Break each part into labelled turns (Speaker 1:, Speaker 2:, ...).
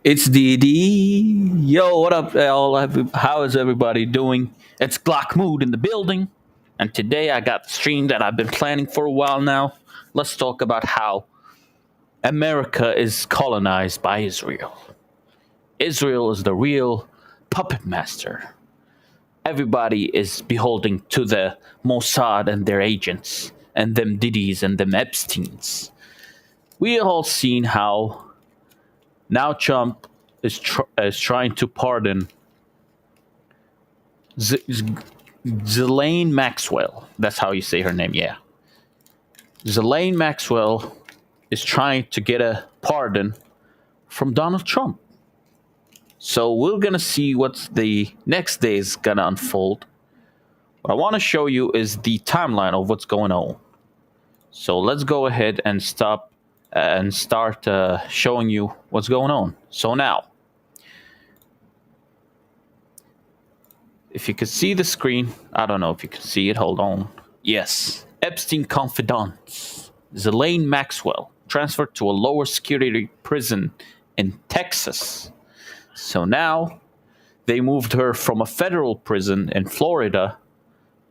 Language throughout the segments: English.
Speaker 1: It's DD. Yo, what up, all? How is everybody doing? It's Glock Mood in the building. And today I got the stream that I've been planning for a while now. Let's talk about how America is colonized by Israel. Israel is the real puppet master. Everybody is beholding to the Mossad and their agents, and them Diddy's and them Epsteins. We all seen how now Trump is trying to pardon Ghislaine Maxwell. That's how you say her name, yeah. Ghislaine Maxwell is trying to get a pardon from Donald Trump. So we're gonna see what's the next day is gonna unfold. What I want to show you is the timeline of what's going on. So let's go ahead and stop and start showing you what's going on. So now, if you could see the screen, I don't know if you can see it. Hold on. Yes, Epstein confidant Ghislaine Maxwell transferred to a lower security prison in Texas. So now they moved her from a federal prison in Florida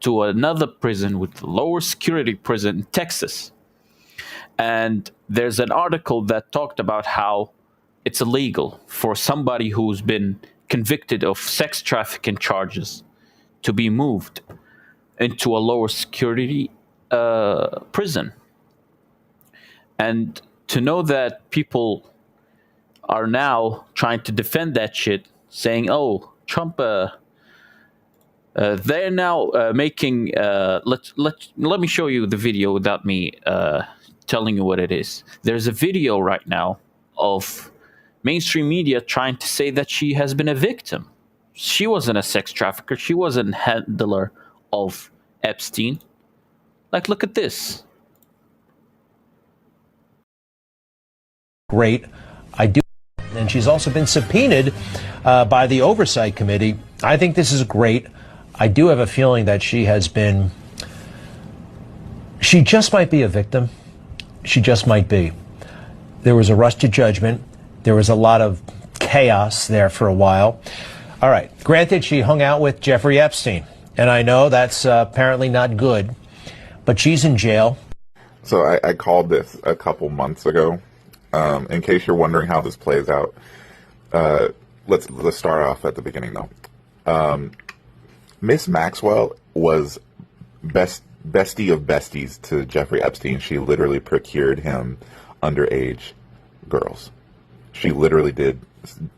Speaker 1: to another prison with lower security prison in Texas. And there's an article that talked about how it's illegal for somebody who's been convicted of sex trafficking charges to be moved into a lower security prison. And to know that people are now trying to defend that shit, saying, "Oh, Trump." They're now making. Let me show you the video without me telling you what it is. There's a video right now of mainstream media trying to say that she has been a victim. She wasn't a sex trafficker. She wasn't a handler of Epstein. Like, look at this.
Speaker 2: Great. I do. And she's also been subpoenaed by the Oversight Committee. I think this is great. I do have a feeling that she just might be a victim. She just might be. There was a rush to judgment. There was a lot of chaos there for a while. All right. Granted, she hung out with Jeffrey Epstein. And I know that's apparently not good. But she's in jail.
Speaker 3: So I called this a couple months ago. In case you're wondering how this plays out, let's start off at the beginning, though. Miss Maxwell was bestie of besties to Jeffrey Epstein. She literally procured him underage girls. She literally did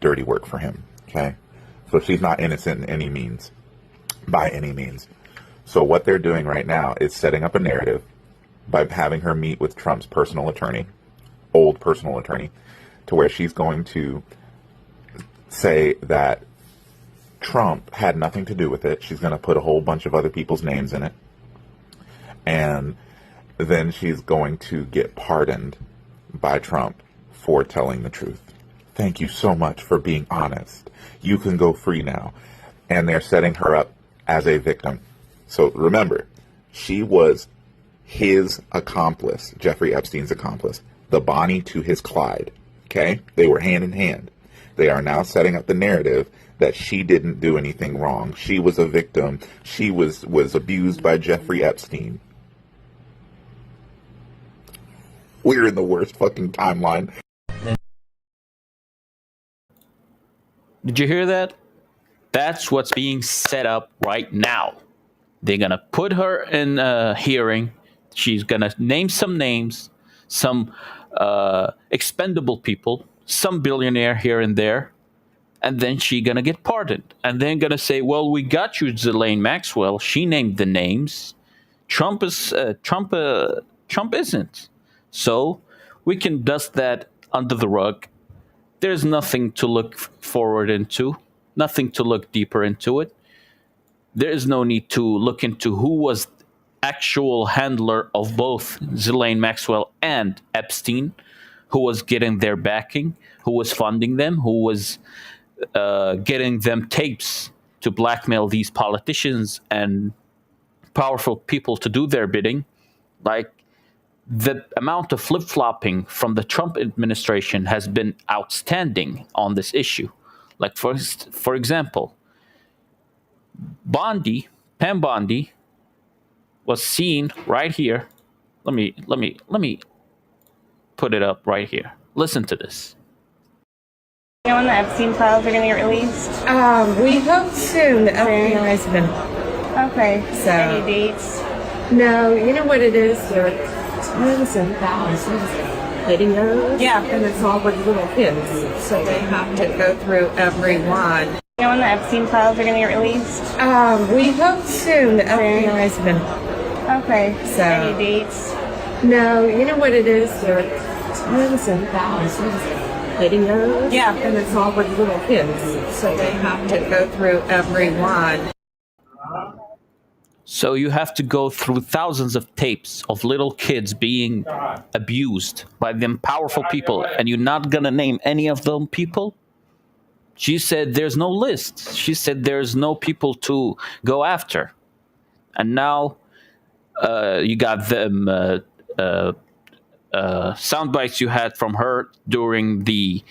Speaker 3: dirty work for him, okay? So she's not innocent in any means, by any means. So what they're doing right now is setting up a narrative by having her meet with Trump's personal attorney, old personal attorney, to where she's going to say that Trump had nothing to do with it. She's going to put a whole bunch of other people's names in it. And then she's going to get pardoned by Trump for telling the truth. Thank you so much for being honest. You can go free now. And they're setting her up as a victim. So remember, she was his accomplice, Jeffrey Epstein's accomplice, the Bonnie to his Clyde. Okay? They were hand in hand. They are now setting up the narrative that she didn't do anything wrong. She was a victim. She was abused by Jeffrey Epstein. We're in the worst fucking timeline.
Speaker 1: Did you hear that? That's what's being set up right now. They're going to put her in a hearing. She's going to name some names, some expendable people, some billionaire here and there, and then she's going to get pardoned. And then going to say, well, we got you, Ghislaine Maxwell. She named the names. Trump isn't. So we can dust that under the rug. There's nothing to look forward into, nothing to look deeper into it. There is no need to look into who was actual handler of both Ghislaine Maxwell and Epstein, who was getting their backing, who was funding them, who was getting them tapes to blackmail these politicians and powerful people to do their bidding. Like, the amount of flip-flopping from the Trump administration has been outstanding on this issue. Like for example, Pam Bondi was seen right here. Let me put it up right here. Listen to this.
Speaker 4: You know when the Epstein files are going to get released?
Speaker 5: We hope soon. The FBI's been.
Speaker 4: Okay.
Speaker 5: So-
Speaker 4: Any dates?
Speaker 5: No, you know what it is? There are tons and thousands of videos.
Speaker 4: Yeah.
Speaker 5: And it's all with little kids. So they have to go through every one.
Speaker 4: You know when the Epstein files are going to get released?
Speaker 5: We hope soon. The FBI's been.
Speaker 4: Okay.
Speaker 5: So-
Speaker 4: Any dates?
Speaker 5: No, you know what it is? There are tons and thousands of videos.
Speaker 4: Yeah.
Speaker 5: And it's all with little kids. So they have to go through every one.
Speaker 1: So you have to go through thousands of tapes of little kids being abused by them powerful people, and you're not gonna name any of them people? She said there's no list. She said there's no people to go after. And now you got them sound bites you had from her during the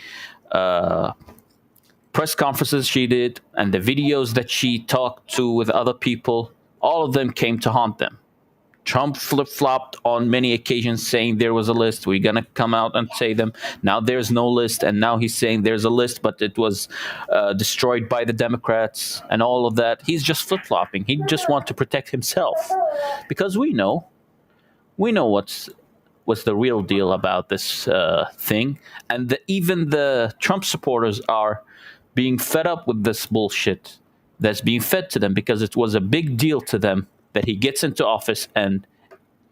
Speaker 1: press conferences she did and the videos that she talked to with other people. All of them came to haunt them. Trump flip-flopped on many occasions saying there was a list. We're going to come out and say them. Now there's no list. And now he's saying there's a list, but it was destroyed by the Democrats and all of that. He's just flip-flopping. He just wants to protect himself. Because we know what's the real deal about this thing. And even the Trump supporters are being fed up with this bullshit that's being fed to them, because it was a big deal to them that he gets into office and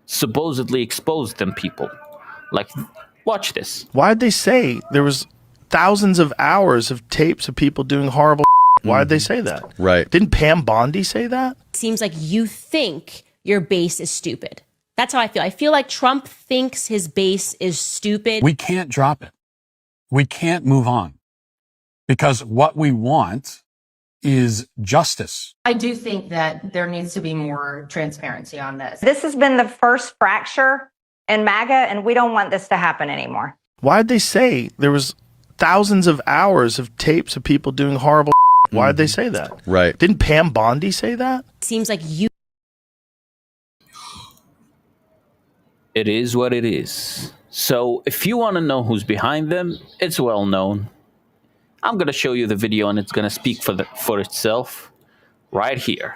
Speaker 1: supposedly exposed them people. Like, watch this.
Speaker 6: Why'd they say there was thousands of hours of tapes of people doing horrible? Why'd they say that?
Speaker 7: Right.
Speaker 6: Didn't Pam Bondi say that?
Speaker 8: Seems like you think your base is stupid. That's how I feel. I feel like Trump thinks his base is stupid.
Speaker 9: We can't drop it. We can't move on, because what we want is justice.
Speaker 10: I do think that there needs to be more transparency on this.
Speaker 11: This has been the first fracture in MAGA, and we don't want this to happen anymore.
Speaker 6: Why'd they say there was thousands of hours of tapes of people doing horrible? Why'd they say that?
Speaker 7: Right.
Speaker 6: Didn't Pam Bondi say that?
Speaker 8: Seems like you.
Speaker 1: It is what it is. So if you want to know who's behind them, it's well known. I'm going to show you the video, and it's going to speak for itself right here.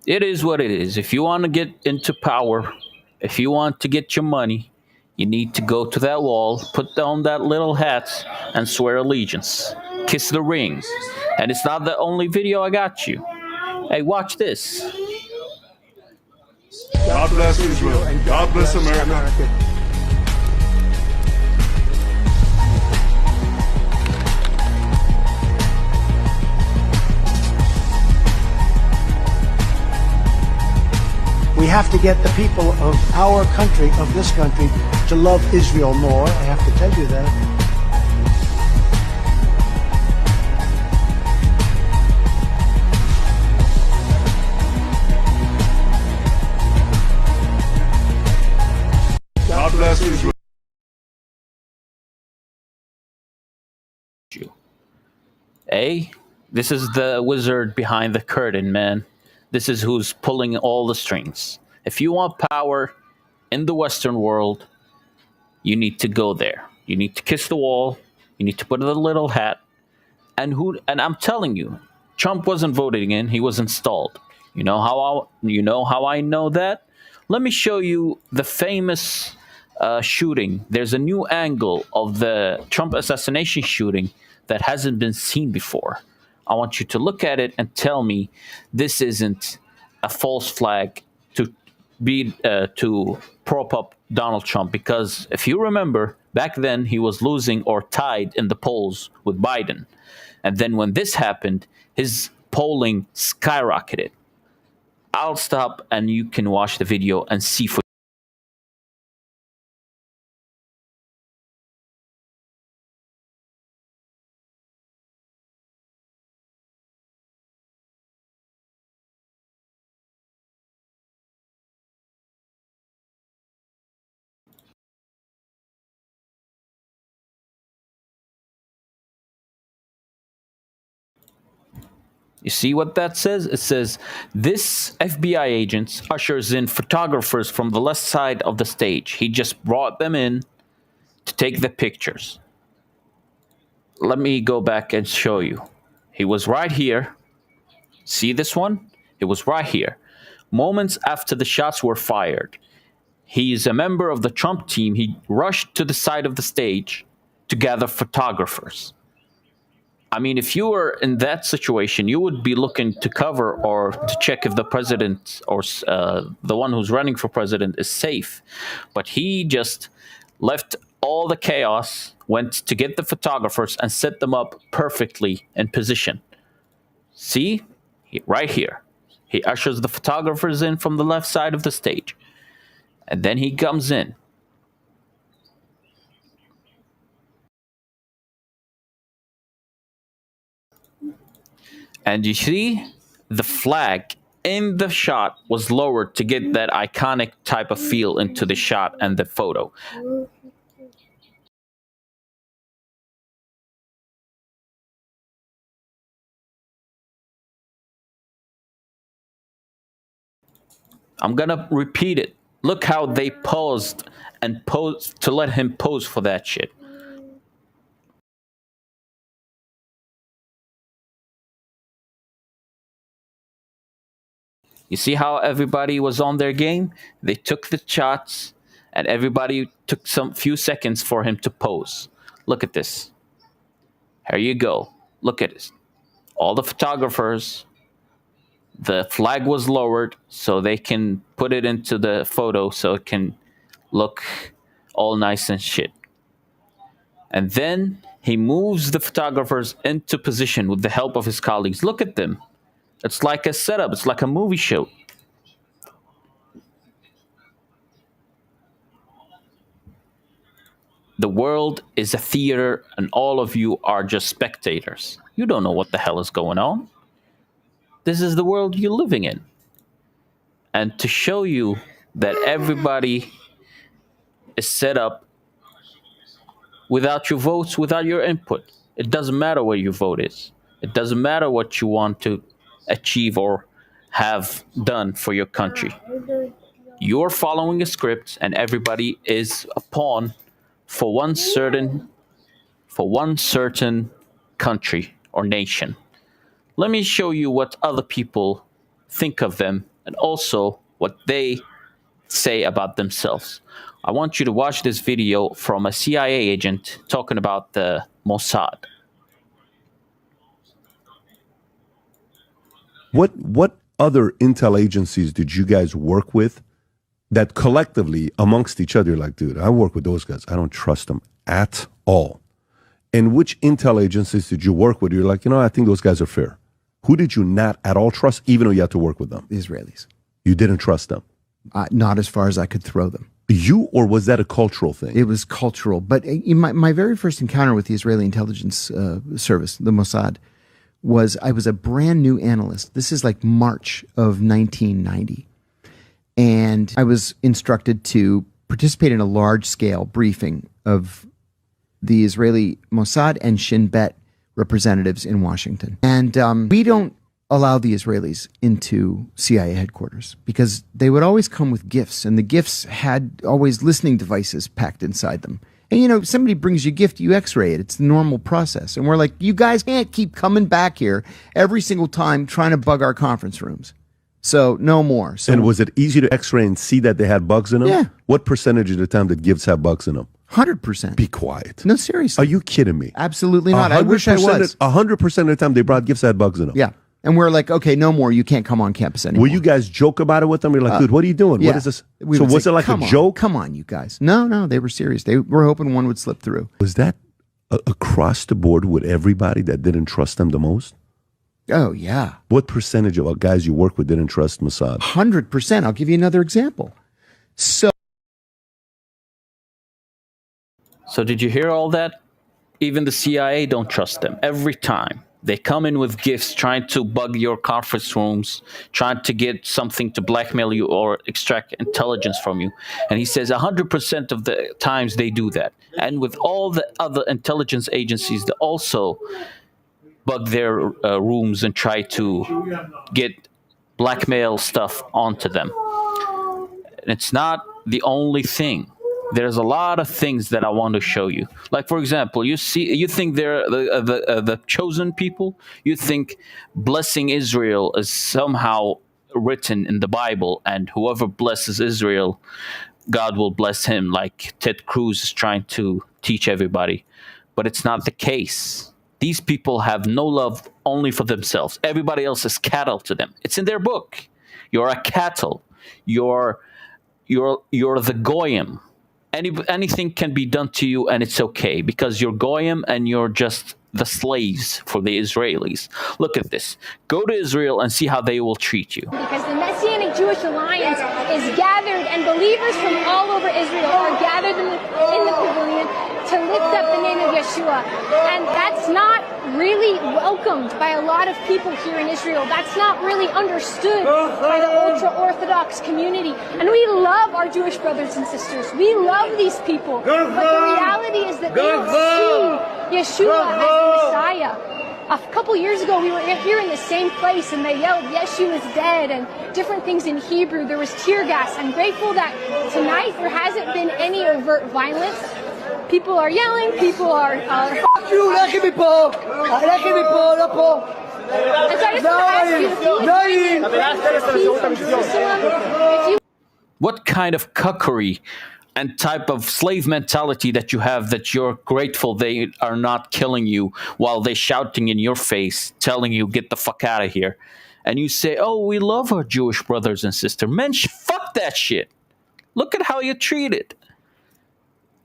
Speaker 1: It is what it is. If you want to get into power, if you want to get your money, you need to go to that wall, put down that little hat, and swear allegiance. Kiss the ring. And it's not the only video I got you. Hey, watch this.
Speaker 12: God bless Israel. God bless America.
Speaker 13: We have to get the people of our country, of this country, to love Israel more. I have to tell you that.
Speaker 12: God bless Israel.
Speaker 1: Hey, this is the wizard behind the curtain, man. This is who's pulling all the strings. If you want power in the Western world, you need to go there. You need to kiss the wall. You need to put a little hat. And I'm telling you, Trump wasn't voted in. He was installed. You know how I know that? Let me show you the famous shooting. There's a new angle of the Trump assassination shooting that hasn't been seen before. I want you to look at it and tell me this isn't a false flag to prop up Donald Trump. Because if you remember, back then he was losing or tied in the polls with Biden. And then when this happened, his polling skyrocketed. I'll stop and you can watch the video and see for You see what that says? It says, this FBI agent ushers in photographers from the left side of the stage. He just brought them in to take the pictures. Let me go back and show you. He was right here. See this one? It was right here. Moments after the shots were fired. He is a member of the Trump team. He rushed to the side of the stage to gather photographers. I mean, if you were in that situation, you would be looking to cover or to check if the president or the one who's running for president is safe. But he just left all the chaos, went to get the photographers and set them up perfectly in position. See? Right here. He ushers the photographers in from the left side of the stage. And then he comes in. And you see, the flag in the shot was lowered to get that iconic type of feel into the shot and the photo. I'm gonna repeat it. Look how they paused and posed to let him pose for that shit. You see how everybody was on their game? They took the shots, and everybody took some few seconds for him to pose. Look at this. Here you go. Look at it. All the photographers. The flag was lowered so they can put it into the photo so it can look all nice and shit. And then he moves the photographers into position with the help of his colleagues. Look at them. It's like a setup. It's like a movie show. The world is a theater and all of you are just spectators. You don't know what the hell is going on. This is the world you're living in. And to show you that everybody is set up without your votes, without your input. It doesn't matter where your vote is. It doesn't matter what you want to achieve or have done for your country. You're following a script and everybody is a pawn for one certain country or nation. Let me show you what other people think of them and also what they say about themselves. I want you to watch this video from a CIA agent talking about the Mossad.
Speaker 7: What other intel agencies did you guys work with that collectively amongst each other, like, dude, I work with those guys. I don't trust them at all. And which intel agencies did you work with? You're like, you know, I think those guys are fair. Who did you not at all trust, even though you had to work with them?
Speaker 14: The Israelis.
Speaker 7: You didn't trust them?
Speaker 14: Not as far as I could throw them.
Speaker 7: You, or was that a cultural thing?
Speaker 14: It was cultural. But my very first encounter with the Israeli intelligence service, the Mossad, was I was a brand new analyst. This is like March of 1990. And I was instructed to participate in a large-scale briefing of the Israeli Mossad and Shin Bet representatives in Washington. And we don't allow the Israelis into CIA headquarters because they would always come with gifts, and the gifts had always listening devices packed inside them. And, you know, somebody brings you a gift, you x-ray it. It's the normal process. And we're like, you guys can't keep coming back here every single time trying to bug our conference rooms. So no more. So,
Speaker 7: and was it easy to x-ray and see that they had bugs in them?
Speaker 14: Yeah.
Speaker 7: What percentage of the time did gifts have bugs in them?
Speaker 14: 100%.
Speaker 7: Be quiet.
Speaker 14: No, seriously.
Speaker 7: Are you kidding me?
Speaker 14: Absolutely not. I wish I was.
Speaker 7: 100% of the time they brought gifts that had bugs in them.
Speaker 14: Yeah. And we're like, okay, no more. You can't come on campus anymore.
Speaker 7: Will you guys joke about it with them? You're like, dude, what are you doing?
Speaker 14: Yeah.
Speaker 7: What is this?
Speaker 14: We
Speaker 7: So
Speaker 14: would
Speaker 7: was
Speaker 14: say,
Speaker 7: it like a
Speaker 14: "Come on,
Speaker 7: joke?
Speaker 14: Come on, you guys. No, they were serious. They were hoping one would slip through.
Speaker 7: Was that across the board with everybody that didn't trust them the most?
Speaker 14: Oh, yeah.
Speaker 7: What percentage of guys you work with didn't trust Mossad?
Speaker 14: 100%. I'll give you another example. So
Speaker 1: did you hear all that? Even the CIA don't trust them. Every time they come in with gifts, trying to bug your conference rooms, trying to get something to blackmail you or extract intelligence from you. And he says 100% of the times they do that. And with all the other intelligence agencies, they also bug their rooms and try to get blackmail stuff onto them. And it's not the only thing. There's a lot of things that I want to show you. Like, for example, you think they're the chosen people. You think blessing Israel is somehow written in the Bible, and whoever blesses Israel, God will bless him, like Ted Cruz is trying to teach everybody. But it's not the case. These people have no love only for themselves. Everybody else is cattle to them. It's in their book. You're a cattle. You're the goyim. Anything can be done to you, and it's okay because you're goyim and you're just the slaves for the Israelis. Look at this. Go to Israel and see how they will treat you.
Speaker 15: Because the Messianic Jewish Alliance is gathered, and believers from all over Israel are gathered in the pavilion to lift up the name of Yeshua. And that's not really welcomed by a lot of people here in Israel. That's not really understood by the ultra-Orthodox community. And we love our Jewish brothers and sisters. We love these people. But the reality is that they don't see Yeshua as the Messiah. A couple years ago, we were here in the same place, and they yelled, Yeshua is dead, and different things in Hebrew. There was tear gas. I'm grateful that tonight there hasn't been any overt violence. People are yelling, people are... Fuck you, לכי מפה! לכי מפה, לא פה!
Speaker 1: What kind of cuckery and type of slave mentality that you have that you're grateful they are not killing you while they're shouting in your face, telling you, get the fuck out of here. And you say, oh, we love our Jewish brothers and sisters. Man, fuck that shit. Look at how you're treated.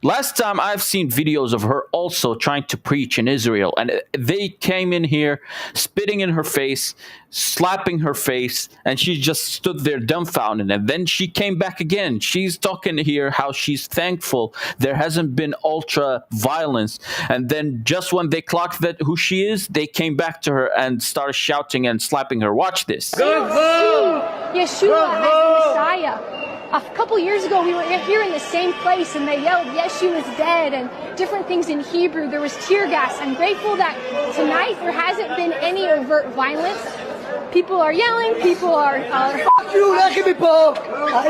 Speaker 1: Last time I've seen videos of her also trying to preach in Israel, and they came in here spitting in her face, slapping her face, and she just stood there dumbfounded. And then she came back again. She's talking here how she's thankful there hasn't been ultra violence. And then just when they clocked that who she is, they came back to her and started shouting and slapping her. Watch this.
Speaker 15: Yeshua as the Messiah. A couple years ago, we were here in the same place, and they yelled, Yeshua is dead, and different things in Hebrew. There was tear gas. I'm grateful that tonight there hasn't been any overt violence. People are yelling, people are... Fuck you, לכי מפה!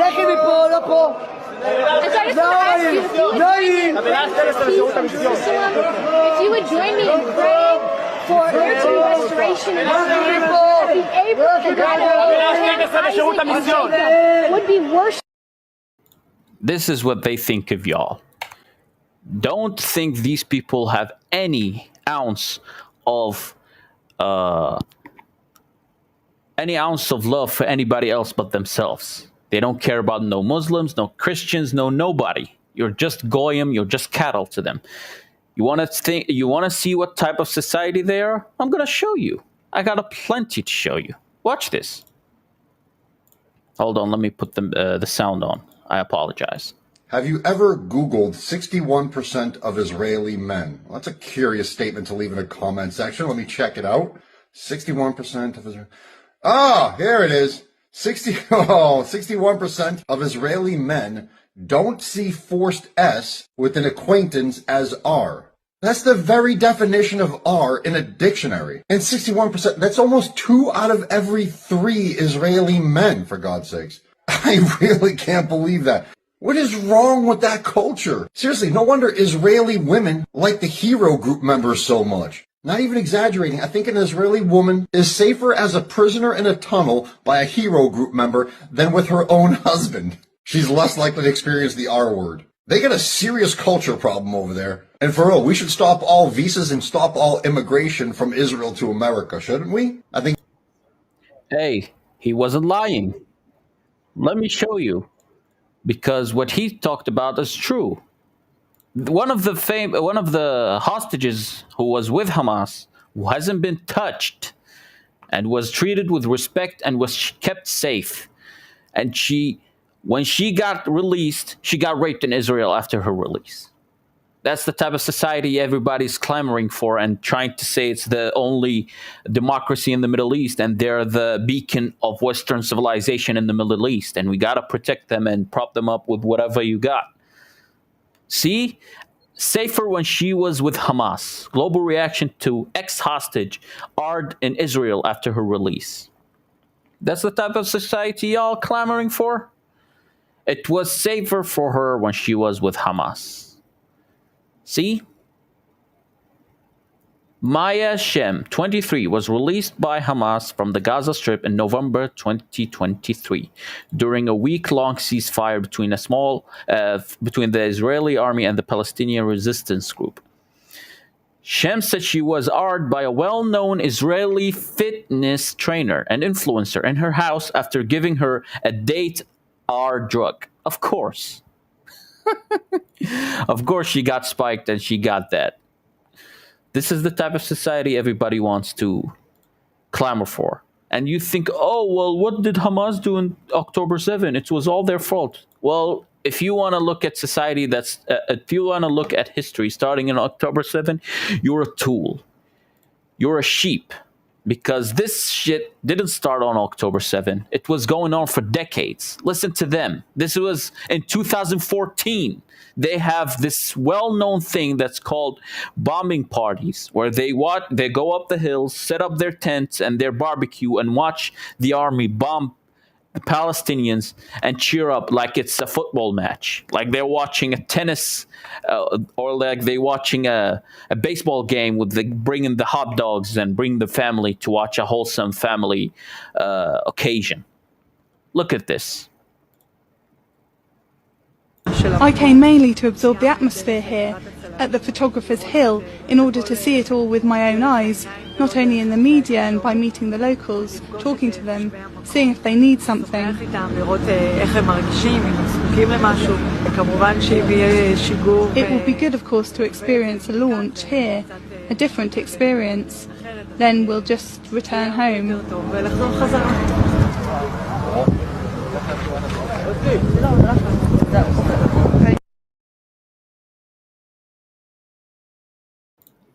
Speaker 15: לכי מפה, לא פה! And so I just want to ask you, if you would join me in praying for the restoration of Israel, be able to God of Abraham would be worshipped.
Speaker 1: This is what they think of y'all. Don't think these people have any ounce of love for anybody else but themselves. They don't care about no Muslims, no Christians, no nobody. You're just goyim. You're just cattle to them. You want to see what type of society they are? I'm gonna show you. I got a plenty to show you. Watch this. Hold on. Let me put the sound on. I apologize.
Speaker 16: Have you ever Googled 61% of Israeli men? Well, that's a curious statement to leave in a comment section. Let me check it out. 61% of Israel. Ah, here it is. 61% of Israeli men don't see forced S with an acquaintance as R. That's the very definition of R in a dictionary. And 61%, that's almost 2 out of every 3 Israeli men, for God's sakes. I really can't believe that. What is wrong with that culture? Seriously, no wonder Israeli women like the hero group members so much. Not even exaggerating, I think an Israeli woman is safer as a prisoner in a tunnel by a hero group member than with her own husband. She's less likely to experience the R word. They got a serious culture problem over there. And for real, we should stop all visas and stop all immigration from Israel to America, shouldn't we? I think...
Speaker 1: Hey, he wasn't lying. Let me show you. Because what he talked about is true. One of the hostages who was with Hamas, who hasn't been touched, and was treated with respect and was kept safe. And when she got released, she got raped in Israel after her release. That's the type of society everybody's clamoring for and trying to say it's the only democracy in the Middle East, and they're the beacon of Western civilization in the Middle East, and we got to protect them and prop them up with whatever you got. See? Safer when she was with Hamas. Global reaction to ex-hostage Ard in Israel after her release. That's the type of society y'all clamoring for? It was safer for her when she was with Hamas. See? Maya Shem, 23, was released by Hamas from the Gaza Strip in November 2023 during a week-long ceasefire between the Israeli army and the Palestinian resistance group. Shem said she was arred by a well-known Israeli fitness trainer and influencer in her house after giving her a date-R drug. Of course. Of course she got spiked and she got that. This is the type of society everybody wants to clamor for. And you think, oh, well, what did Hamas do on October 7? It was all their fault. Well, if you want to look at society if you want to look at history starting in October 7, you're a tool. You're a sheep. Because this shit didn't start on October 7. It was going on for decades. Listen to them. This was in 2014. They have this well-known thing that's called bombing parties, where they go up the hills, set up their tents and their barbecue, and watch the army bomb the Palestinians and cheer up like it's a football match, like they're watching a tennis or like they're watching a baseball game with bringing the hot dogs and bring the family to watch a wholesome family occasion. Look at this.
Speaker 17: I came mainly to absorb the atmosphere here at the Photographer's Hill in order to see it all with my own eyes, not only in the media and by meeting the locals, talking to them, seeing if they need something. It will be good, of course, to experience a launch here, a different experience. Then we'll just return home.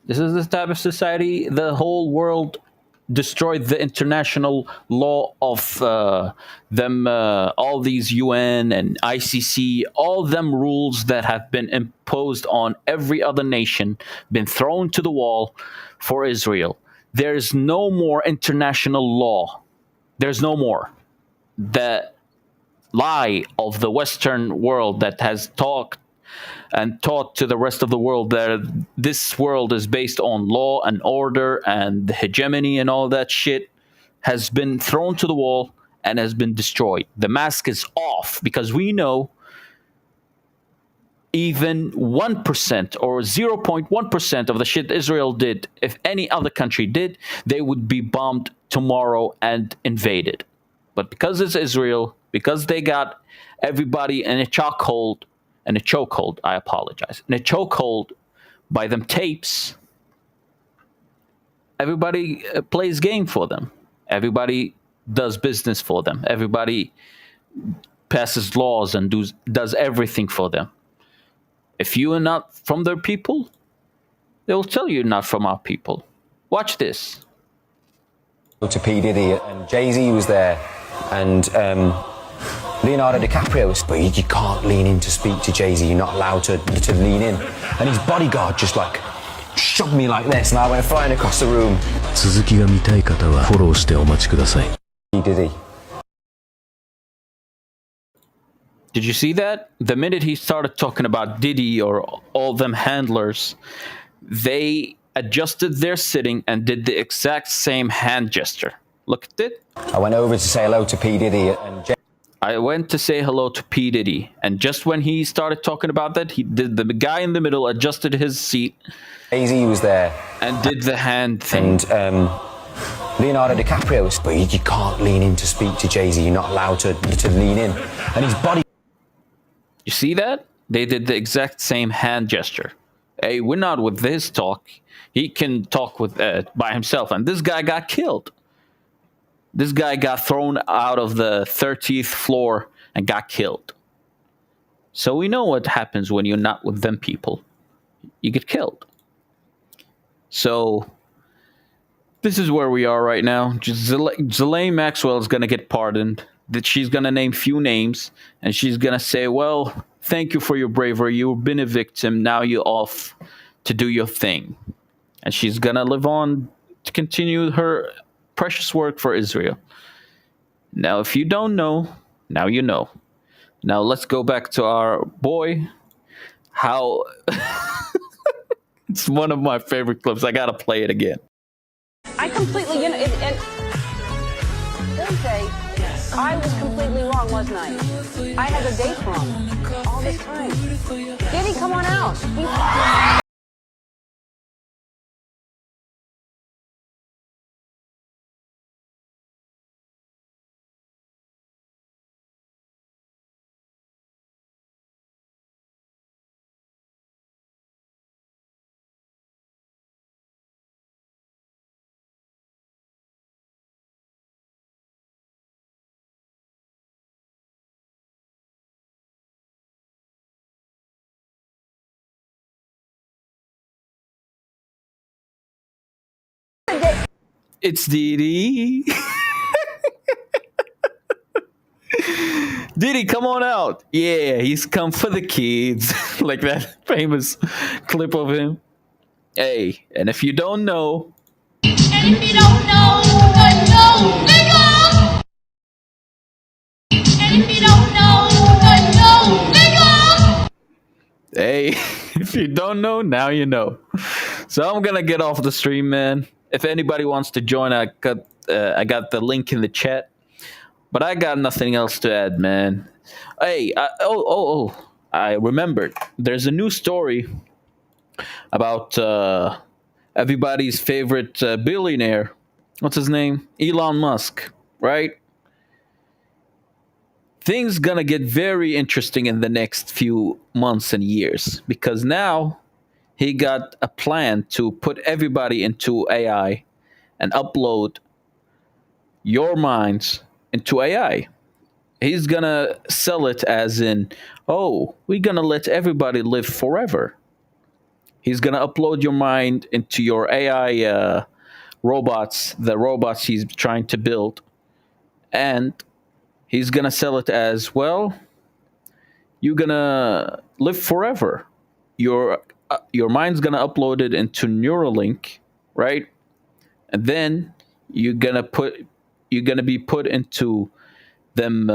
Speaker 1: This is the type of society the whole world destroyed the international law of all these UN and ICC, all them rules that have been imposed on every other nation, been thrown to the wall for Israel. There is no more international law. There's no more. The lie of the Western world that has taught to the rest of the world that this world is based on law and order and the hegemony and all that shit has been thrown to the wall and has been destroyed. The mask is off because we know even 1% or 0.1% of the shit Israel did, if any other country did, they would be bombed tomorrow and invaded. But because it's Israel, because they got everybody in a chokehold, I apologize, in a chokehold by them tapes, everybody plays game for them. Everybody does business for them. Everybody passes laws and does everything for them. If you are not from their people, they will tell you you're not from our people. Watch this.
Speaker 18: To P. Diddy and Jay-Z was there, and Leonardo DiCaprio was, but you can't lean in to speak to Jay-Z, you're not allowed to lean in. And his bodyguard just like shoved me like this, and I went flying across the room. P. Diddy.
Speaker 1: Did you see that? The minute he started talking about Diddy or all them handlers, they adjusted their sitting and did the exact same hand gesture. Look at it.
Speaker 18: I went over to say hello to P. Diddy and
Speaker 1: I went to say hello to P. Diddy, and just when he started talking about that, the guy in the middle adjusted his seat.
Speaker 18: Jay-Z was there
Speaker 1: and did the hand thing.
Speaker 18: And Leonardo DiCaprio was, but you can't lean in to speak to Jay-Z, you're not allowed to lean in. And his body.
Speaker 1: You see that? They did the exact same hand gesture. Hey, we're not with this talk. He can talk with by himself, and this guy got killed. This guy got thrown out of the 30th floor and got killed. So we know what happens when you're not with them people. You get killed. So this is where we are right now. Ghislaine Maxwell is going to get pardoned. That she's going to name few names, and she's going to say, well, thank you for your bravery. You've been a victim. Now you're off to do your thing. And she's going to live on to continue her precious work for Israel. Now, if you don't know, now you know. Now, let's go back to our boy. How... It's one of my favorite clips. I got to play it again.
Speaker 19: I completely, Thursday, I was completely wrong, wasn't I? I had the dates wrong all this time. Diddy, come on out.
Speaker 1: It's Didi. Didi, come on out. Yeah, he's come for the kids. Like that famous clip of him. Hey, and if you don't know...
Speaker 20: And if you don't know, nigga! And if you don't know, nigga!
Speaker 1: Hey, if you don't know, now you know. So I'm gonna get off the stream, man. If anybody wants to join, I got the link in the chat. But I got nothing else to add, man. Hey, I remembered. There's a new story about everybody's favorite billionaire. What's his name? Elon Musk, right? Things gonna get very interesting in the next few months and years, because now he got a plan to put everybody into AI and upload your minds into AI. He's gonna sell it as in, oh, we're gonna let everybody live forever. He's gonna upload your mind into your AI robots, the robots he's trying to build, and he's gonna sell it as, well, you're gonna live forever. Your mind's gonna upload it into Neuralink, right? And then you're gonna be put into them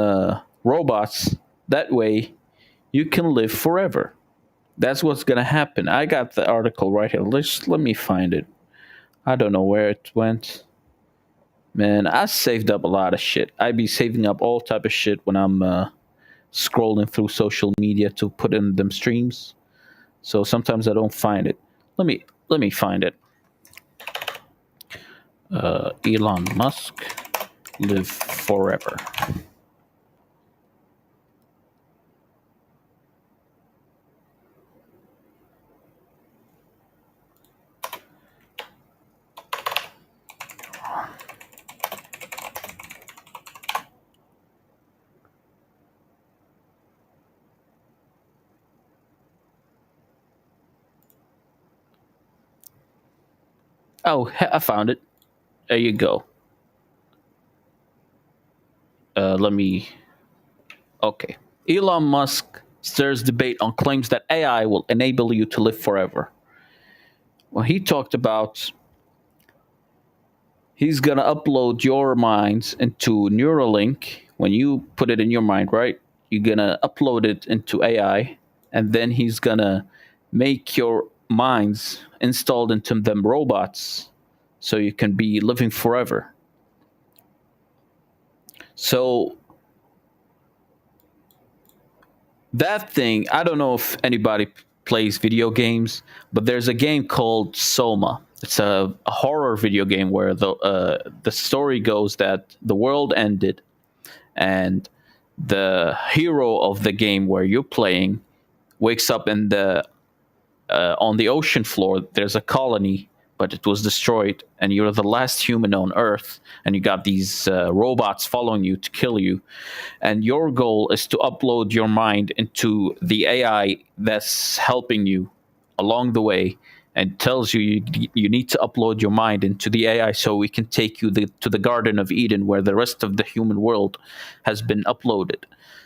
Speaker 1: robots. That way, you can live forever. That's what's gonna happen. I got the article right here. Let me find it. I don't know where it went. Man, I saved up a lot of shit. I be saving up all type of shit when I'm scrolling through social media to put in them streams. So sometimes I don't find it. Let me find it. Elon Musk live forever. Oh, I found it. There you go. Okay. Elon Musk stirs debate on claims that AI will enable you to live forever. Well, he talked about he's going to upload your minds into Neuralink. When you put it in your mind, right? You're going to upload it into AI, and then he's going to make your minds installed into them robots so you can be living forever. So that thing, I don't know if anybody plays video games, but there's a game called Soma. It's a horror video game where the story goes that the world ended, and the hero of the game where you're playing wakes up in the on the ocean floor. There's a colony but it was destroyed, and you're the last human on Earth, and you got these robots following you to kill you, and your goal is to upload your mind into the AI that's helping you along the way, and tells you you need to upload your mind into the AI so we can take you to the Garden of Eden where the rest of the human world has been uploaded.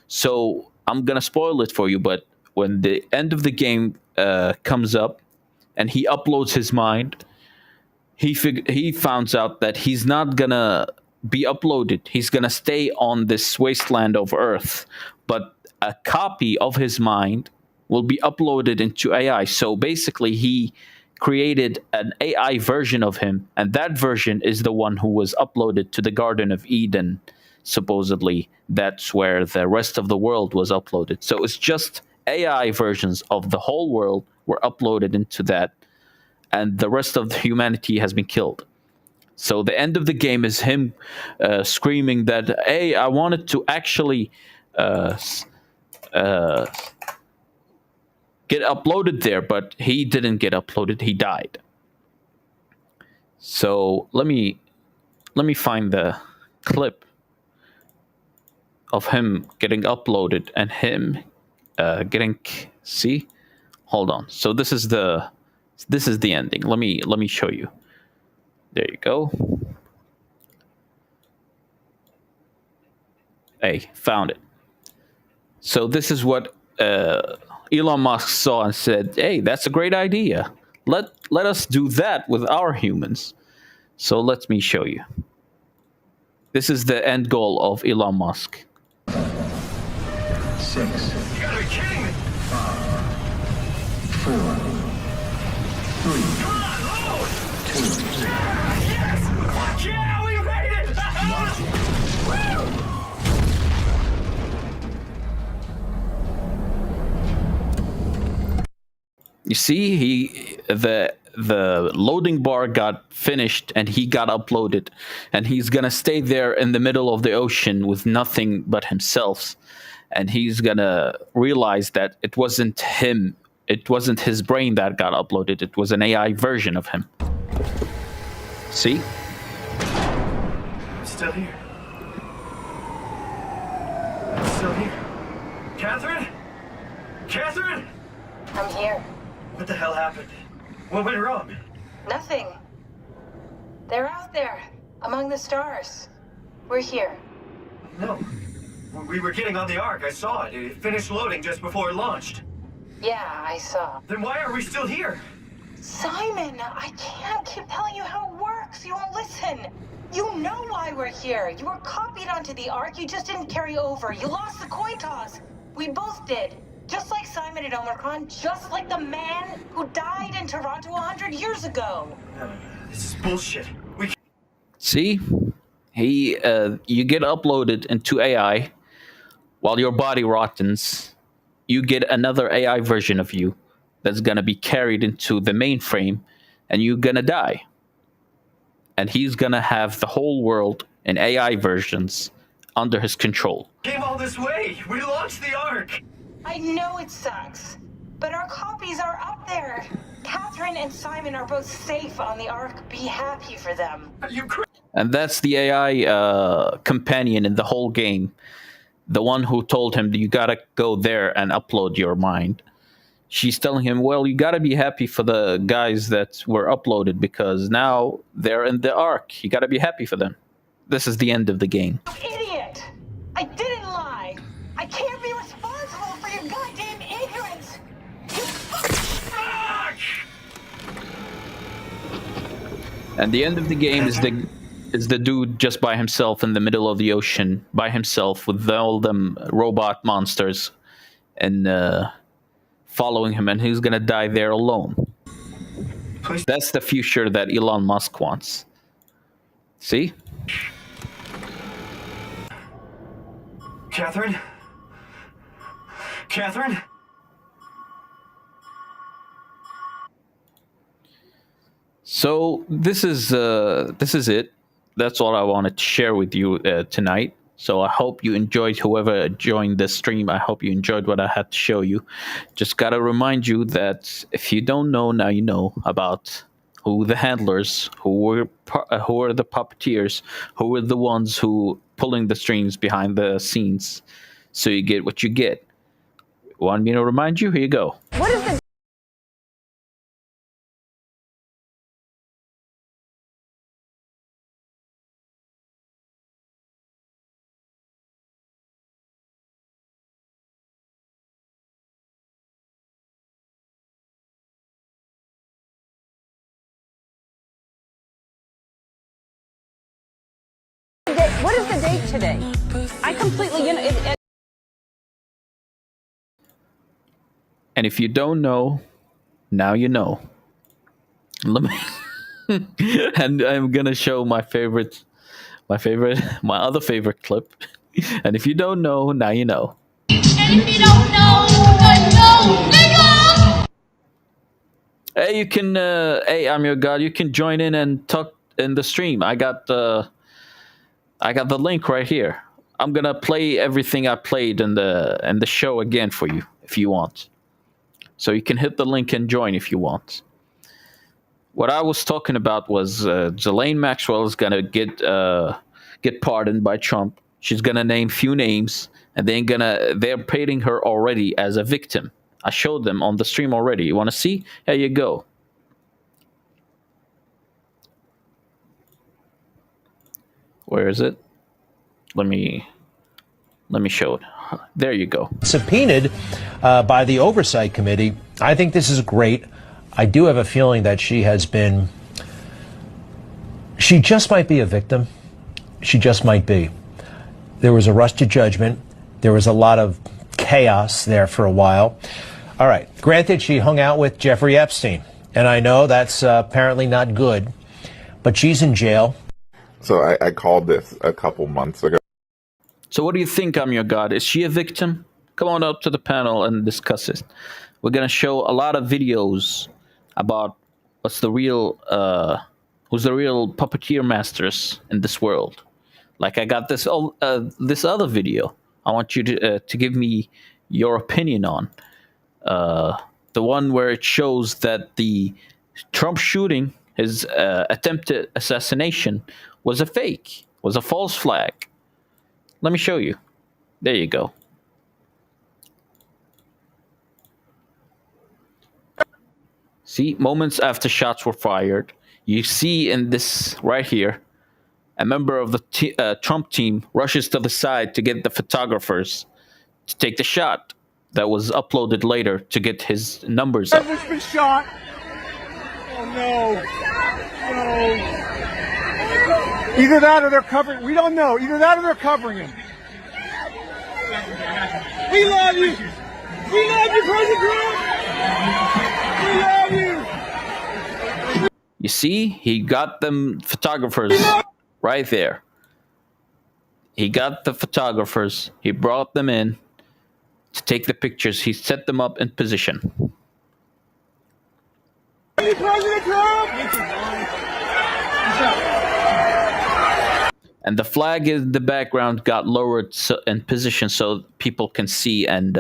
Speaker 1: So I'm going to spoil it for you, but when the end of the game comes up and he uploads his mind, he finds out that he's not going to be uploaded. He's going to stay on this wasteland of Earth, but a copy of his mind will be uploaded into AI. So basically, he created an AI version of him, and that version is the one who was uploaded to the Garden of Eden. Supposedly, that's where the rest of the world was uploaded. So it's just AI versions of the whole world were uploaded into that, and the rest of the humanity has been killed. So the end of the game is him screaming that, hey, I wanted to actually get uploaded there, but he didn't get uploaded. He died. So let me find the clip of him getting uploaded and him getting. See, hold on. So this is the ending. Let me show you. There you go. Hey, found it. So this is what Elon Musk saw and said, hey, that's a great idea. Let us do that with our humans. So let me show you. This is the end goal of Elon Musk.
Speaker 12: 6. You gotta be kidding me! 4. 3. 2. Yes! Yeah, we made it!
Speaker 1: You see, the loading bar got finished and he got uploaded, and he's gonna stay there in the middle of the ocean with nothing but himself, and he's gonna realize that it wasn't him, it wasn't his brain that got uploaded, it was an AI version of him. See?
Speaker 12: Still here. Still here. Catherine? Catherine?
Speaker 19: I'm here.
Speaker 12: What the hell happened? What went wrong?
Speaker 19: Nothing. They're out there, among the stars. We're here.
Speaker 12: No. We were getting on the Ark. I saw it. It finished loading just before it launched.
Speaker 19: Yeah, I saw.
Speaker 12: Then why are we still here?
Speaker 19: Simon, I can't keep telling you how it works. You won't listen. You know why we're here. You were copied onto the Ark. You just didn't carry over. You lost the coin toss. We both did. Just like Simon at Omicron, just like the man who died in Toronto 100 years ago.
Speaker 12: This is bullshit.
Speaker 1: See? You get uploaded into AI while your body rottens. You get another AI version of you that's gonna be carried into the mainframe, and you're gonna die. And he's gonna have the whole world in AI versions under his control.
Speaker 12: Came all this way. We launched the Ark.
Speaker 19: I know it sucks, but our copies are up there. Catherine and Simon are both safe on the Ark. Be happy for them.
Speaker 1: And that's the AI companion in the whole game. The one who told him that you gotta go there and upload your mind. She's telling him, well, you gotta be happy for the guys that were uploaded because now they're in the Ark. You gotta be happy for them. This is the end of the game.
Speaker 19: Idiot! I didn't lie. I can't be responsible for your goddamn ignorance.
Speaker 1: And the end of the game is the dude just by himself in the middle of the ocean, by himself with all them robot monsters and following him, and he's gonna die there alone. That's the future that Elon Musk wants. See?
Speaker 12: Catherine? Catherine?
Speaker 1: So this is it. That's all I wanted to share with you tonight. So I hope you enjoyed, whoever joined this stream. I hope you enjoyed what I had to show you. Just gotta remind you that if you don't know, now you know about who the handlers, who are the puppeteers, who are the ones who pulling the strings behind the scenes, so you get what you get. Want me to remind you? Here you go.
Speaker 11: What is the what is the date today? I completely,
Speaker 1: And if you don't know, now you know. Let me. And I'm gonna show my other favorite clip. And if you don't know, now you know.
Speaker 20: And if you don't know, then no, nigga!
Speaker 1: Hey, you can. Hey, I'm your god. You can join in and talk in the stream. I got the link right here. I'm gonna play everything I played in the show again for you if you want. So you can hit the link and join if you want. What I was talking about was Ghislaine Maxwell is gonna get pardoned by Trump. She's gonna name few names, and they're painting her already as a victim. I showed them on the stream already. You want to see? Here you go. Where is it? Let me show it. There you go.
Speaker 2: Subpoenaed by the Oversight Committee. I think this is great. I do have a feeling that she just might be a victim. She just might be. There was a rush to judgment. There was a lot of chaos there for a while. All right. Granted, she hung out with Jeffrey Epstein, and I know that's apparently not good, but she's in jail.
Speaker 3: So I called this a couple months ago.
Speaker 1: So what do you think, I'm your god? Is she a victim? Come on up to the panel and discuss it. We're going to show a lot of videos about who's the real puppeteer masters in this world. Like I got this other video. I want you to give me your opinion on. The one where it shows that the Trump shooting, his attempted assassination, was a fake, was a false flag. Let me show you. There you go. See, moments after shots were fired, you see in this right here, a member of the Trump team rushes to the side to get the photographers to take the shot that was uploaded later to get his numbers up.
Speaker 21: President's been shot. Oh no. No. Either that or they're covering. We don't know. Either that or they're covering him. We love you. We love you, President Trump. We love you.
Speaker 1: You see, he got them photographers right there. He got the photographers. He brought them in to take the pictures. He set them up in position.
Speaker 21: President Trump.
Speaker 1: And the flag in the background got lowered in position so people can see and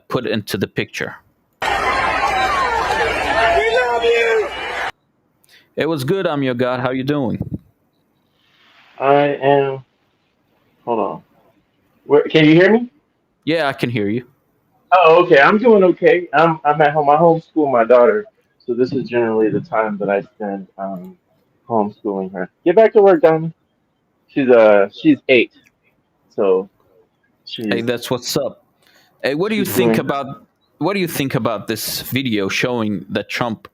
Speaker 1: put into the picture.
Speaker 21: We love you.
Speaker 1: It was good, I'm your god. How you doing?
Speaker 22: I am. Hold on. Can you hear me?
Speaker 1: Yeah, I can hear you.
Speaker 22: Oh, okay. I'm doing okay. I'm at home. I homeschool my daughter, so this is generally the time that I spend homeschooling her. Get back to work, Donnie. She's 8, so
Speaker 1: Hey, that's what's up. Hey, what do you think about this video showing that Trump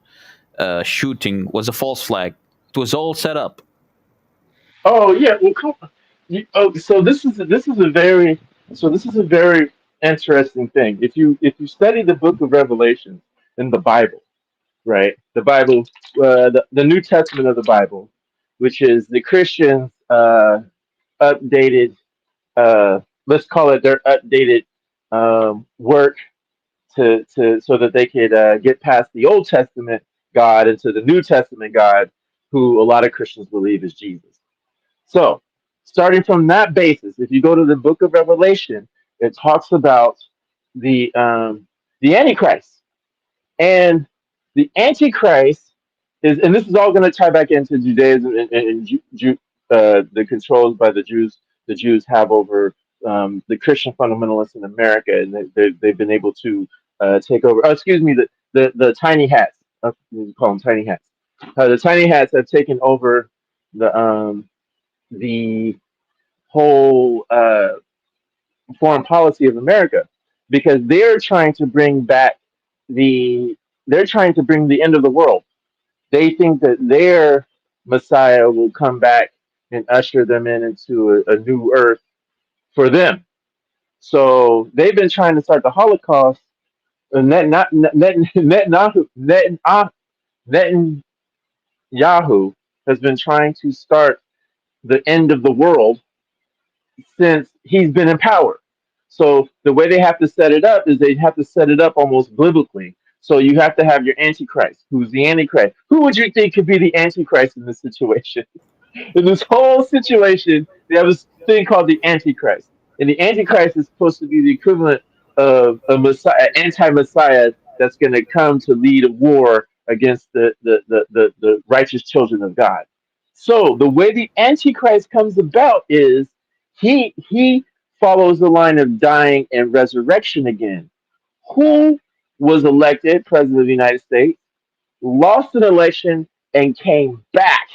Speaker 1: shooting was a false flag? It was all set up.
Speaker 22: Oh yeah. Well, come on. So this is a very interesting thing. If you study the Book of Revelation in the Bible, right? The Bible, the New Testament of the Bible, which is the Christians' updated, let's call it their updated work to so that they could get past the Old Testament God into the New Testament God, who a lot of Christians believe is Jesus. So, starting from that basis, if you go to the Book of Revelation, it talks about the Antichrist, and the Antichrist is, and this is all going to tie back into Judaism and the controls by the Jews have over the Christian fundamentalists in America, and they've been able to take over. Oh, excuse me, the tiny hats. We call them tiny hats. The tiny hats have taken over the whole foreign policy of America, because they're trying to bring the end of the world. They think that their Messiah will come back and usher them into a new earth for them. So they've been trying to start the Holocaust. And Netanyahu has been trying to start the end of the world since he's been in power. So the way they have to set it up is they have to set it up almost biblically. So you have to have your Antichrist. Who's the Antichrist? Who would you think could be the Antichrist in this situation? In this whole situation, they have this thing called the Antichrist. And the Antichrist is supposed to be the equivalent of a Messiah, anti-Messiah that's going to come to lead a war against the righteous children of God. So the way the Antichrist comes about is he follows the line of dying and resurrection again. Who was elected president of the United States, lost an election, and came back?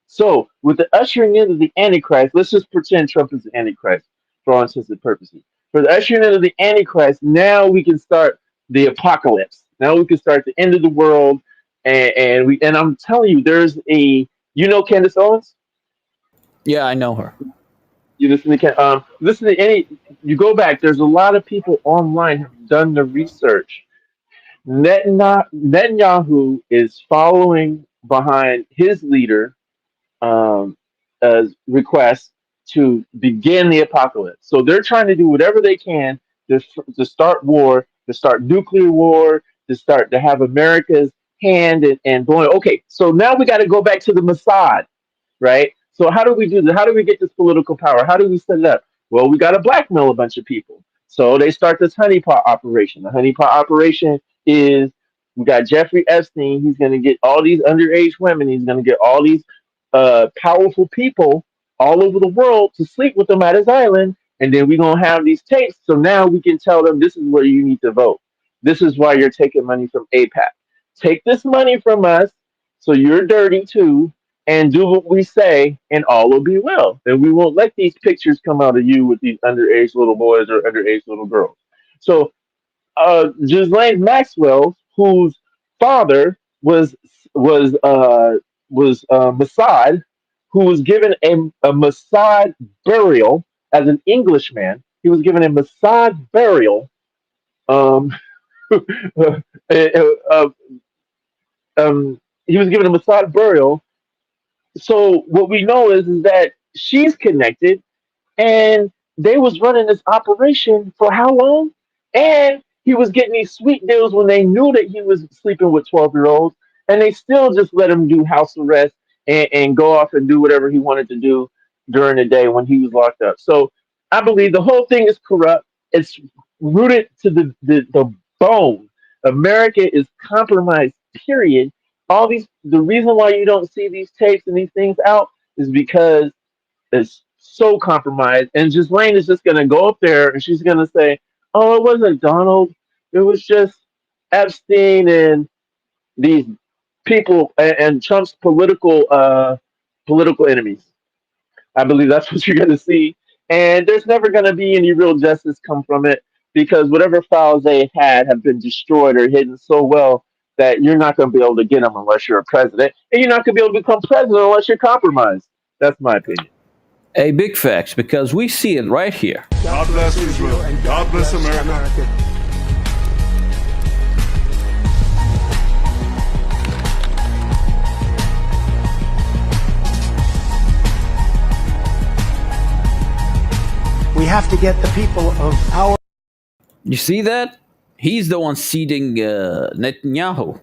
Speaker 22: So with the ushering in of the Antichrist, let's just pretend Trump is the Antichrist for all intents and purposes. For the ushering in of the Antichrist, now we can start the apocalypse. Now we can start the end of the world, and I'm telling you, there's Candace Owens?
Speaker 1: Yeah, I know her.
Speaker 22: You listen to you go back, there's a lot of people online who have done the research. Netanyahu is following behind his leader request to begin the apocalypse. So they're trying to do whatever they can to start war, to start nuclear war, to have America's hand and going. Okay, so now we got to go back to the Mossad, right? So how do we do that? How do we get this political power? How do we set it up? Well, we got to blackmail a bunch of people. So they start this honeypot operation. The honeypot operation is we got Jeffrey Epstein. He's going to get all these underage women. He's going to get all these powerful people all over the world to sleep with him at his island. And then we're going to have these tapes. So now we can tell them this is where you need to vote. This is why you're taking money from AIPAC. Take this money from us so you're dirty too, and do what we say, and all will be well. And we won't let these pictures come out of you with these underage little boys or underage little girls. So Ghislaine Maxwell, whose father was Mossad, who was given a Mossad burial as an Englishman. He was given a Mossad burial. He was given a Mossad burial. So what we know is that she's connected, and they was running this operation for how long? And he was getting these sweet deals when they knew that he was sleeping with 12-year-olds, and they still just let him do house arrest and go off and do whatever he wanted to do during the day when he was locked up. So I believe the whole thing is corrupt. It's rooted to the bone. America is compromised, period. The reason why you don't see these tapes and these things out is because it's so compromised. And Ghislaine is just going to go up there and she's going to say, oh, it wasn't Donald. It was just Epstein and these people and Trump's political enemies. I believe that's what you're going to see. And there's never going to be any real justice come from it, because whatever files they had have been destroyed or hidden so well that you're not going to be able to get them unless you're a president. And you're not going to be able to become president unless you're compromised. That's my opinion.
Speaker 1: A big facts, because we see it right here.
Speaker 21: God bless Israel and God bless America.
Speaker 13: We have to get the people of our...
Speaker 1: You see that? He's the one seating Netanyahu.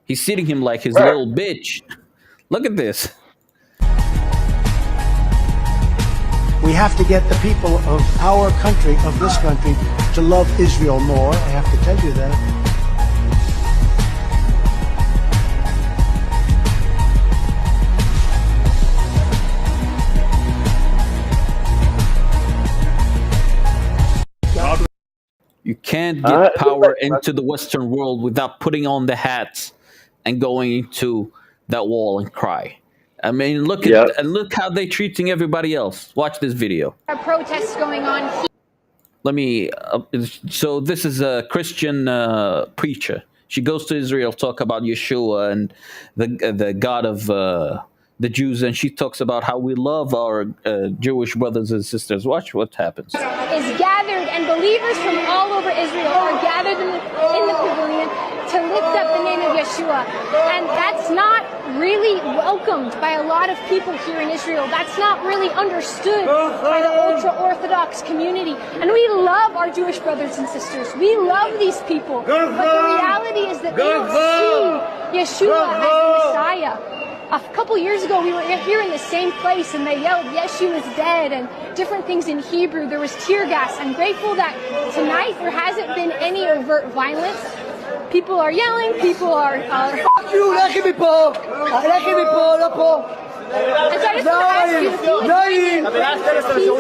Speaker 1: He's seating him like his little bitch. Look at this.
Speaker 13: We have to get the people of our country, of this country, to love Israel more. I have to tell you that.
Speaker 1: You can't get power into the Western world without putting on the hats and going into that wall and cry. I mean, look how they're treating everybody else. Watch this video.
Speaker 15: Protests going on.
Speaker 1: Let me. So this is a Christian preacher. She goes to Israel, talk about Yeshua and the God of the Jews, and she talks about how we love our Jewish brothers and sisters. Watch what happens.
Speaker 15: Is gathered, and believers from all over Israel are gathered in the pavilion to lift up the name of Yeshua. And that's not really welcomed by a lot of people here in Israel. That's not really understood by the ultra-Orthodox community. And we love our Jewish brothers and sisters. We love these people. But the reality is that they don't see Yeshua as the Messiah. A couple years ago, we were here in the same place, and they yelled, Yeshua is dead, and different things in Hebrew. There was tear gas. I'm grateful that tonight there hasn't been any overt violence. People are yelling, people are... Fuck you, let me pull! Let me pull, let pull! And so I just want to ask you,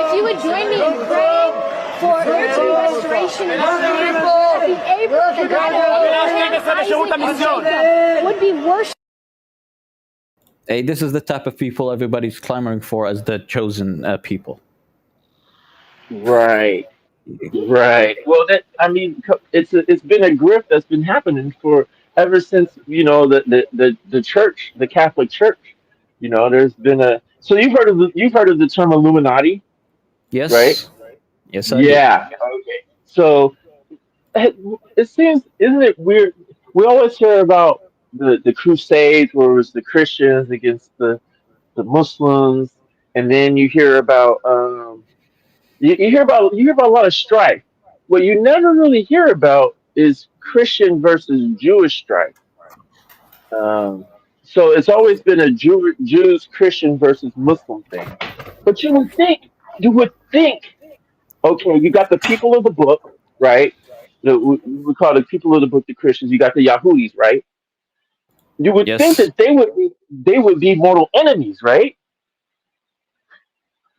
Speaker 15: if you would join me in praying for there to be restoration in this land, that the Abraham, the God of Abraham, Isaac, and Jacob would be worshipped.
Speaker 1: Hey, this is the type of people everybody's clamoring for as the chosen people.
Speaker 22: Right. Well, it's been a grift that's been happening for ever since the church, the Catholic Church. There's been so you've heard of the term Illuminati,
Speaker 1: yes,
Speaker 22: right?
Speaker 1: Yes, I
Speaker 22: yeah. Do. Okay. So it seems, isn't it weird? We always hear about the Crusades, where it was the Christians against the Muslims, and then you hear about you hear about a lot of strife. What you never really hear about is Christian versus Jewish strife. So it's always been a Jews, Christian versus Muslim thing. But you would think, okay, you got the people of the book, right? We call the people of the book the Christians. You got the Yahudis, right? You would think that they would be mortal enemies, right?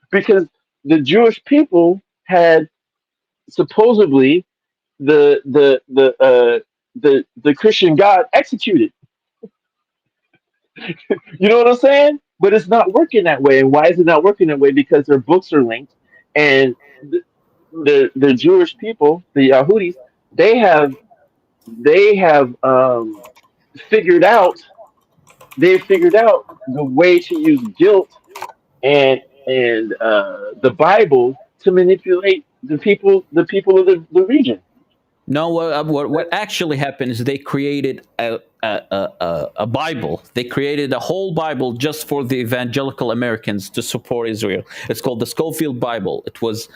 Speaker 22: Because the Jewish people had supposedly the Christian God executed. You know what I'm saying? But it's not working that way. And why is it not working that way? Because their books are linked, and the Jewish people, the Yahudis, they have figured out the way to use guilt and the Bible to manipulate the people of the region.
Speaker 1: No, what actually happened is they created a Bible. They created a whole Bible just for the evangelical Americans to support Israel. It's called the Schofield Bible. It was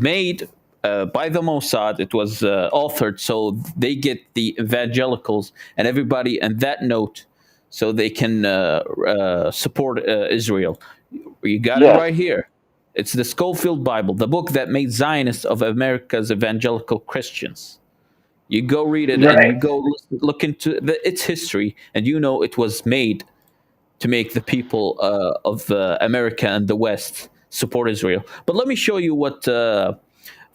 Speaker 1: made by the Mossad. It was authored so they get the evangelicals and everybody in that note, so they can support Israel. You got it right here. It's the Schofield Bible, the book that made Zionists of America's evangelical Christians. You go read it and you go look into its history, and it was made to make the people of America and the West support Israel. But let me show you what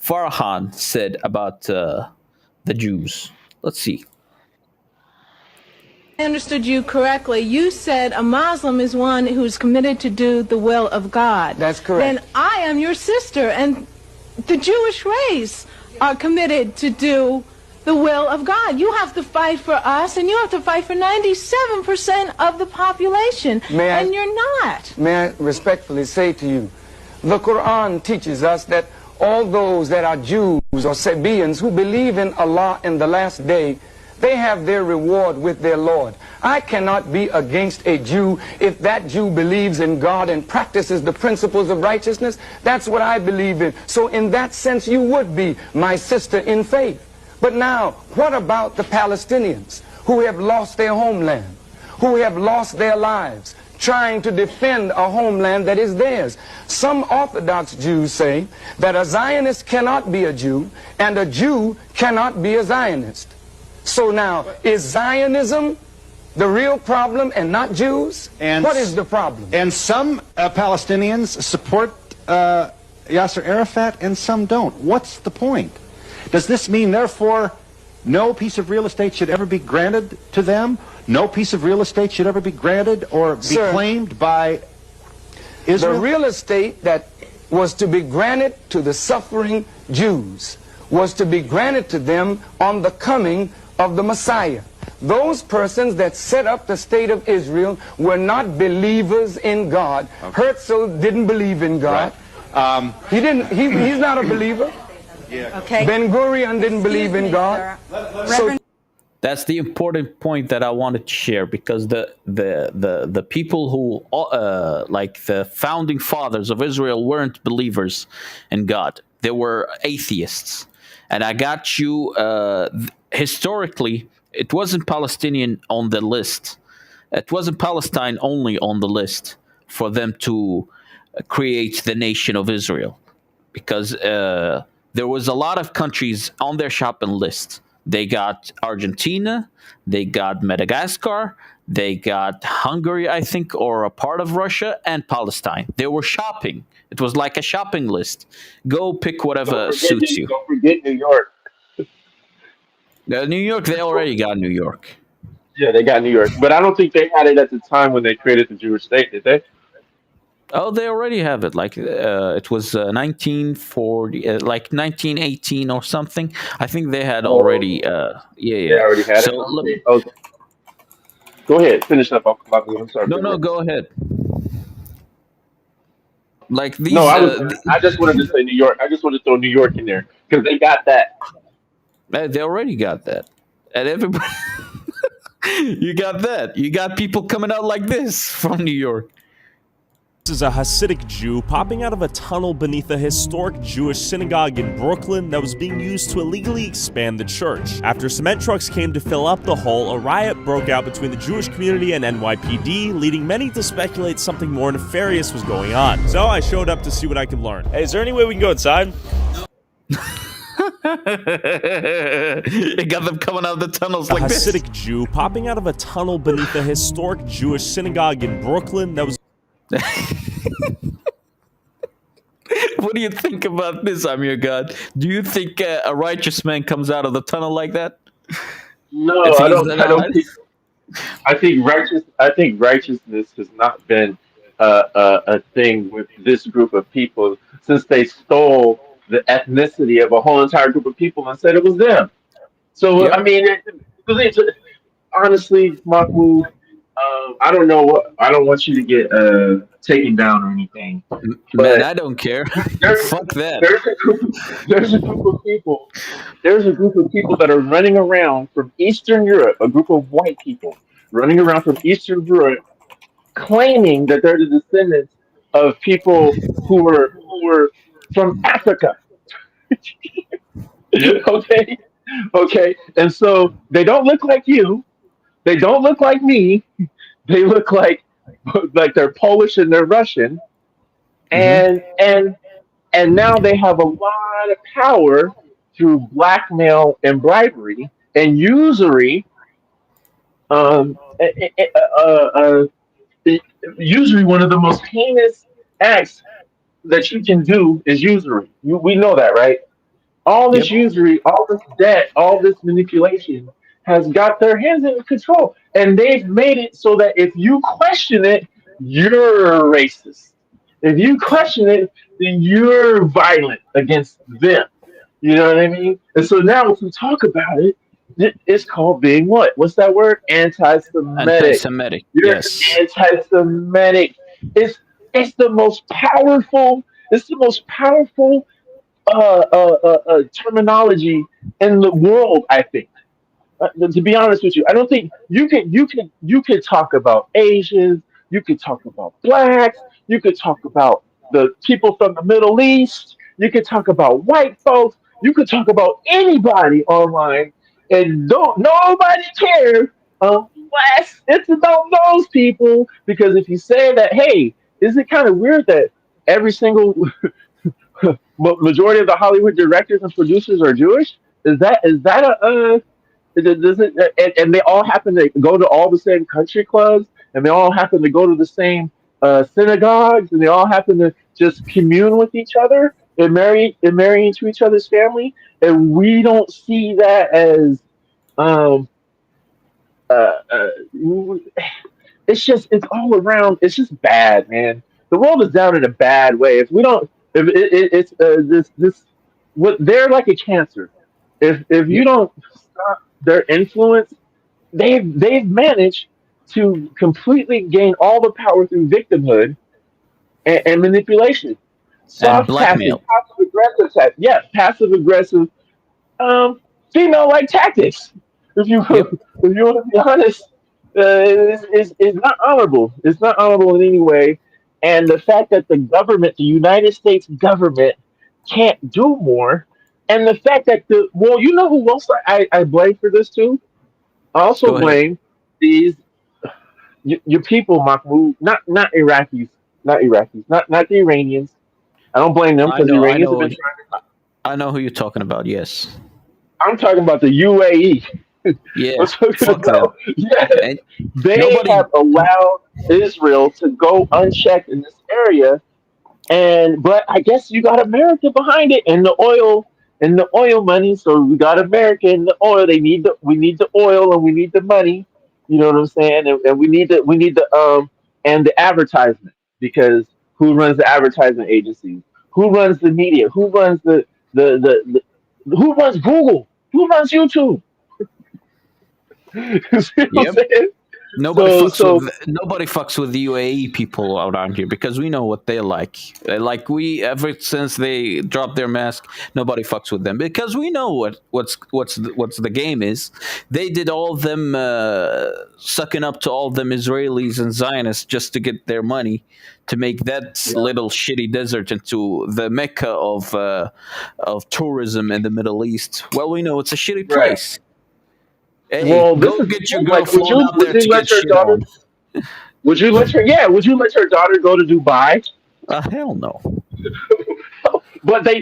Speaker 1: Farhan said about the Jews. Let's see.
Speaker 4: I understood you correctly. You said a Muslim is one who's committed to do the will of God.
Speaker 5: That's correct.
Speaker 4: Then I am your sister, and the Jewish race are committed to do the will of God. You have to fight for us, and you have to fight for 97% of the population, and you're not.
Speaker 5: May I respectfully say to you, the Quran teaches us that all those that are Jews or Sabians who believe in Allah in the last day, they have their reward with their Lord. I cannot be against a Jew if that Jew believes in God and practices the principles of righteousness. That's what I believe in. So in that sense, you would be my sister in faith. But now, what about the Palestinians who have lost their homeland, who have lost their lives, trying to defend a homeland that is theirs? Some Orthodox Jews say that a Zionist cannot be a Jew, and a Jew cannot be a Zionist. So now, is Zionism the real problem and not Jews?
Speaker 23: And
Speaker 4: what is the problem?
Speaker 23: And some Palestinians support
Speaker 9: Yasser Arafat and some don't. What's the point? Does this mean, therefore, no piece of real estate should ever be granted to them? No piece of real estate should ever be granted or be claimed by Israel?
Speaker 5: The real estate that was to be granted to the suffering Jews was to be granted to them on the coming of the Messiah. Those persons that set up the state of Israel were not believers in God. Herzl didn't believe in God. He's not a believer.
Speaker 11: Okay.
Speaker 5: Ben Gurion didn't believe in God. So
Speaker 1: That's the important point that I wanted to share, because the people who like the founding fathers of Israel weren't believers in God. They were atheists. And I got you historically, it wasn't Palestinian on the list. It wasn't Palestine only on the list for them to create the nation of Israel, because there was a lot of countries on their shopping list. They got Argentina, they got Madagascar, they got Hungary, I think, or a part of Russia, and Palestine. They were shopping. It was like a shopping list. Go pick whatever suits you.
Speaker 22: Don't forget New York.
Speaker 1: New York, they already got New York.
Speaker 22: Yeah, they got New York. But I don't think they had it at the time when they created the Jewish state, did they?
Speaker 1: Oh, they already have it. Like it was 1940, like 1918 or something. I think they had already. Yeah.
Speaker 22: They already had
Speaker 1: So
Speaker 22: it.
Speaker 1: let me-
Speaker 22: Okay. Go ahead, finish up. I'm sorry.
Speaker 1: No, go ahead. Like these.
Speaker 22: No, I just wanted to say New York. I just wanted to throw New York in there because they got that.
Speaker 1: They already got that, and everybody. You got that. You got people coming out like this from New York.
Speaker 10: This is a Hasidic Jew popping out of a tunnel beneath a historic Jewish synagogue in Brooklyn that was being used to illegally expand the church. After cement trucks came to fill up the hole, a riot broke out between the Jewish community and NYPD, leading many to speculate something more nefarious was going on. So I showed up to see what I could learn. Hey, is there any way we can go inside?
Speaker 1: It got them coming out of the tunnels
Speaker 10: A
Speaker 1: like this.
Speaker 10: Hasidic Jew popping out of a tunnel beneath a historic Jewish synagogue in Brooklyn that was...
Speaker 1: What do you think about this, Amir God? Do you think a righteous man comes out of the tunnel like that?
Speaker 22: No,
Speaker 1: If
Speaker 22: I
Speaker 1: he's
Speaker 22: don't.
Speaker 1: an
Speaker 22: I don't
Speaker 1: honest-
Speaker 22: think. I think righteousness has not been a thing with this group of people since they stole the ethnicity of a whole entire group of people and said it was them. So I mean, honestly, Mahmoud, I don't know what. I don't want you to get taken down or anything.
Speaker 1: Man, I don't care. Fuck that.
Speaker 22: There's a group of people. There's a group of people that are running around from Eastern Europe. A group of white people running around from Eastern Europe, claiming that they're the descendants of people who were from Africa. Okay, and so they don't look like you. They don't look like me. They look like they're Polish and they're Russian, and now they have a lot of power through blackmail and bribery and usury. Usury, one of the most heinous acts that you can do is usury. We know that, right? All this usury, all this debt, all this manipulation has got their hands in control. And they've made it so that if you question it, you're racist. If you question it, then you're violent against them. You know what I mean? And so now if we talk about it, it's called being what? What's that word? Anti-Semitic.
Speaker 1: Anti-Semitic,
Speaker 22: You're
Speaker 1: yes.
Speaker 22: anti-Semitic. It's the most powerful. It's the most powerful terminology in the world, I think. To be honest with you, I don't think you could talk about Asians, you could talk about blacks, you could talk about the people from the Middle East, you could talk about white folks, you could talk about anybody online, and nobody cares unless it's about those people. Because if you say that, hey, is it kind of weird that every single majority of the Hollywood directors and producers are Jewish? Is that and they all happen to go to all the same country clubs, and they all happen to go to the same synagogues, and they all happen to just commune with each other and marry into each other's family, and we don't see that as um, uh, uh, it's all around. It's just bad, man. The world is down in a bad way. If we don't, if it's this what they're like a cancer. If you don't stop their influence, they've managed to completely gain all the power through victimhood and manipulation,
Speaker 1: And
Speaker 22: soft passing,
Speaker 1: blackmail.
Speaker 22: passive aggressive, passive aggressive, um, female like tactics. If you
Speaker 1: Yep.
Speaker 22: if you want to be honest, is not honorable. It's not honorable in any way. And the fact that the government, the United States government, can't do more, and the fact that you know who else I blame for this too? I also
Speaker 1: Go ahead.
Speaker 22: blame these your people, Mahmoud, not Iraqis, not the Iranians. I don't blame them
Speaker 1: I
Speaker 22: because the
Speaker 1: know, I
Speaker 22: Iranians have
Speaker 1: know,
Speaker 22: been trying to.
Speaker 1: I know who you're talking about. Yes.
Speaker 22: I'm talking about the UAE.
Speaker 1: Yeah.
Speaker 22: I'm talking
Speaker 1: Fuck them.
Speaker 22: about, yeah,
Speaker 1: And
Speaker 22: they
Speaker 1: nobody.
Speaker 22: have allowed Israel to go unchecked in this area, but I guess you got America behind it and the oil money. So we got America and the oil. We need the oil and we need the money. You know what I'm saying? And we need the and the advertisement, because who runs the advertisement agencies? Who runs the media? Who runs the who runs Google? Who runs YouTube? You see what I'm
Speaker 1: Yep.
Speaker 22: saying?
Speaker 1: Nobody
Speaker 22: So
Speaker 1: fucks with the UAE people around here because we know what they're like. Like we ever since they dropped their mask, nobody fucks with them because we know what's the game is. They did all of them sucking up to all of them Israelis and Zionists just to get their money to make that little shitty desert into the mecca of tourism in the Middle East. Well, we know it's a shitty
Speaker 22: right.
Speaker 1: place. Hey,
Speaker 22: Well, this
Speaker 1: go
Speaker 22: is
Speaker 1: get your
Speaker 22: like,
Speaker 1: girl flown out there to
Speaker 22: let
Speaker 1: get
Speaker 22: your
Speaker 1: shit
Speaker 22: daughter?
Speaker 1: on.
Speaker 22: Would you let your daughter go to Dubai?
Speaker 1: Hell no.
Speaker 22: But they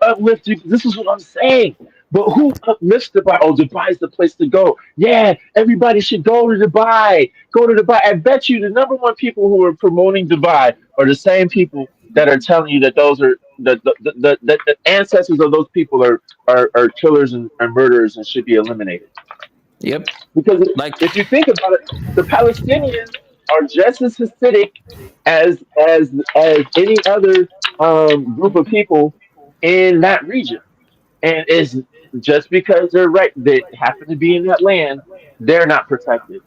Speaker 22: uplift you. This is what I'm saying. But who uplifts Dubai? Oh, Dubai's the place to go. Yeah, everybody should go to Dubai. Go to Dubai. I bet you the number one people who are promoting Dubai are the same people that are telling you that those are the ancestors of those people are killers and murderers and should be eliminated.
Speaker 1: Yep.
Speaker 22: Because
Speaker 1: Like
Speaker 22: if you think about it, the Palestinians are just as Hasidic as any other group of people in that region, and it's just because they happen to be in that land, they're not protected,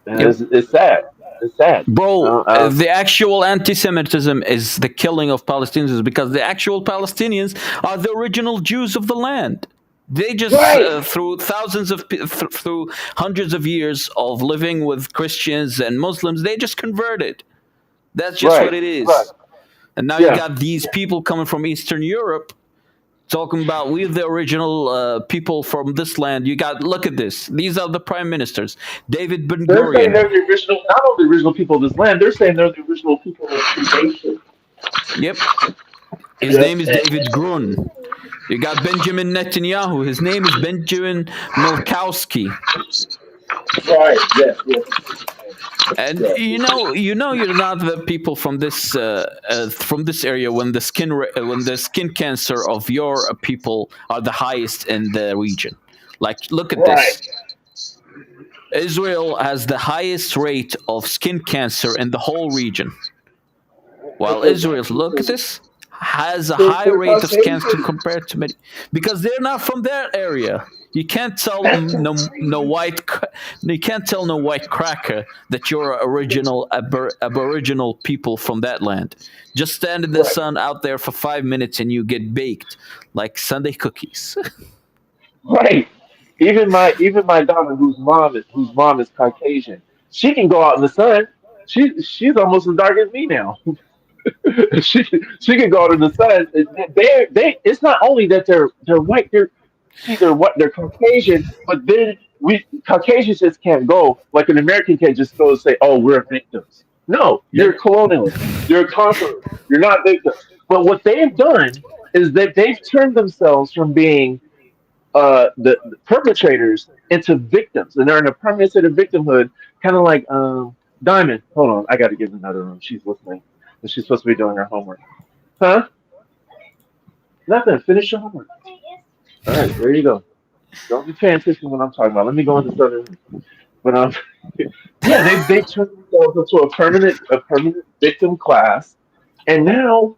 Speaker 22: and
Speaker 1: Yep.
Speaker 22: it's sad. It's sad.
Speaker 1: Bro, the actual anti-Semitism is the killing of Palestinians because the actual Palestinians are the original Jews of the land. They just
Speaker 22: Right.
Speaker 1: through through hundreds of years of living with Christians and Muslims, they just converted. That's just what
Speaker 22: Right.
Speaker 1: it is.
Speaker 22: Right.
Speaker 1: And now you
Speaker 22: Yeah.
Speaker 1: got these people coming from Eastern Europe talking about we're the original people from this land. You got look at this. These are the prime ministers. David Ben
Speaker 22: They're saying
Speaker 1: Gurion.
Speaker 22: they're the original, not only the original people of this land. They're saying they're the original people of creation.
Speaker 1: Yep. His
Speaker 22: Yep.
Speaker 1: name is David Grun. You got Benjamin Netanyahu. His name is Benjamin Milkowski.
Speaker 22: Right. Yes. Yes.
Speaker 1: And you know you're not the people from this area when the skin cancer of your people are the highest in the region. Like look at
Speaker 22: Right.
Speaker 1: this. Israel has the highest rate of skin cancer in the whole region. While Israel, look at this, has a high rate of cancer compared to many because they're not from that area. You can't tell no white cracker that you're original aboriginal people from that land. Just stand in the sun out there for 5 minutes and you get baked like Sunday cookies.
Speaker 22: Right. Even my daughter, whose mom is Caucasian, she can go out in the sun. She's almost as dark as me now. She can go out in the sun. They it's not only that they're white, they're Caucasian, but then we Caucasians just can't go like an American can't just go and say, "Oh, we're victims." No, you're colonialists. You're a conqueror. You're not victims. But what they've done is that they've turned themselves from being the perpetrators into victims, and they're in a permanent state of victimhood, kind of like Diamond, hold on. I got to get in another room. She's listening. And she's supposed to be doing her homework. Huh? Nothing. Finish your homework. All right, there you go. Don't be paying attention when I'm talking about. Let me go into the other room. But yeah, they turned themselves into a permanent victim class, and now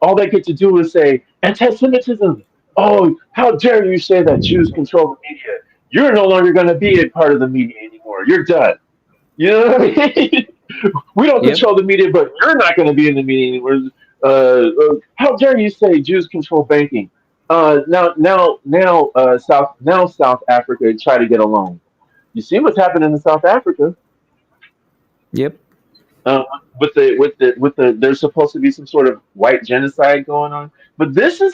Speaker 22: all they get to do is say anti-Semitism. Oh, how dare you say that Jews control the media? You're no longer going to be a part of the media anymore. You're done. You know what I mean? We don't
Speaker 1: Yep.
Speaker 22: control the media, but you're not going to be in the media anymore. How dare you say Jews control banking? South Africa try to get a loan. You see what's happening in South Africa?
Speaker 1: Yep.
Speaker 22: Uh, with the there's supposed to be some sort of white genocide going on, but this is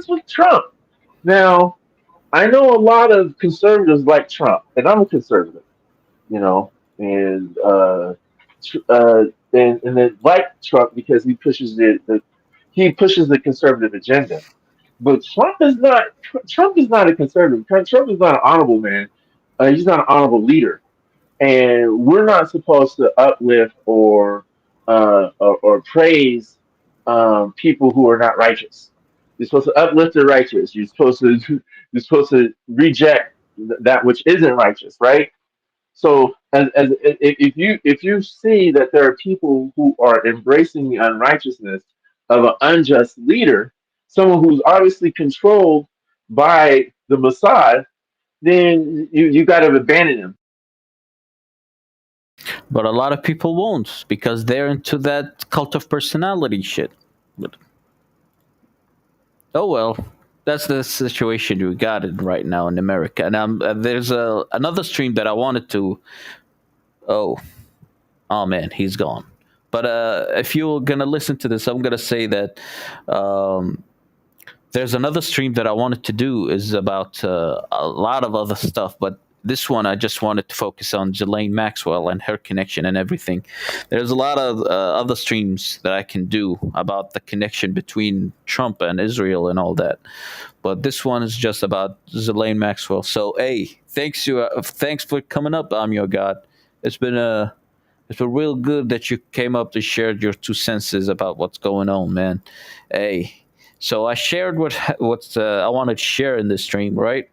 Speaker 22: with Trump. Now, I know a lot of conservatives like Trump, and I'm a conservative, you know, and and they like Trump because he pushes the conservative agenda. But Trump is not a conservative. Trump is not an honorable man. He's not an honorable leader, and we're not supposed to uplift or praise people who are not righteous. You're supposed to uplift the righteous. You're supposed to reject that which isn't righteous, right? So, if you see that there are people who are embracing the unrighteousness of an unjust leader, someone who's obviously controlled by the Mossad, then you got to abandon him.
Speaker 1: But a lot of people won't because they're into that cult of personality shit. But oh well, that's the situation we got in right now in America. And there's another stream that I wanted to. Oh man, he's gone. But if you're gonna listen to this, I'm gonna say that there's another stream that I wanted to do is about a lot of other stuff, but this one I just wanted to focus on Ghislaine Maxwell and her connection and everything. There's a lot of other streams that I can do about the connection between Trump and Israel and all that, but this one is just about Ghislaine Maxwell. So hey, thanks for coming up. I'm your God. It's been real good that you came up to share your 2 cents about what's going on, man. Hey, so I shared what I wanted to share in this stream, right?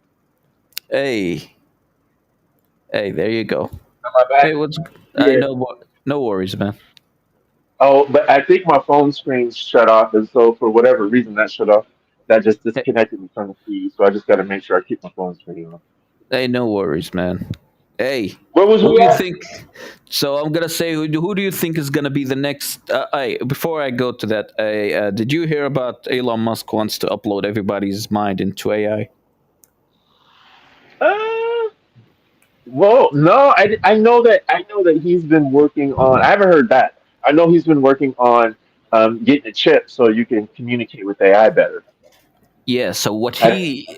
Speaker 1: Hey, there you go.
Speaker 22: Am I back?
Speaker 1: Hey,
Speaker 22: Yeah.
Speaker 1: I know what. No worries, man.
Speaker 22: Oh, but I think my phone screen shut off, and so for whatever reason that shut off, that just disconnected me from the feed. So I just got to make sure I keep my phone screen on.
Speaker 1: Hey, no worries, man. Hey,
Speaker 22: What was
Speaker 1: who
Speaker 22: we
Speaker 1: do you
Speaker 22: at?
Speaker 1: think? So I'm gonna say who do you think is gonna be the next? Hey, before I go to that, did you hear about Elon Musk wants to upload everybody's mind into AI?
Speaker 22: Well, no, I know that he's been working on. I haven't heard that. I know he's been working on getting a chip so you can communicate with AI better.
Speaker 1: Yeah, so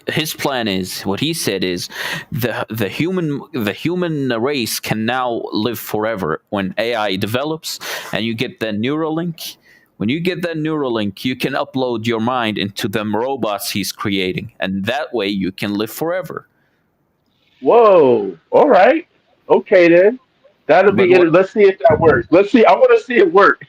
Speaker 1: his plan is, what he said is the human race can now live forever when AI develops and you get the Neuralink. When you get that Neuralink, you can upload your mind into them robots he's creating, and that way you can live forever.
Speaker 22: Whoa! All right, okay then. That'll
Speaker 1: But
Speaker 22: be it. Let's see if that works. Let's see. I want to see it work.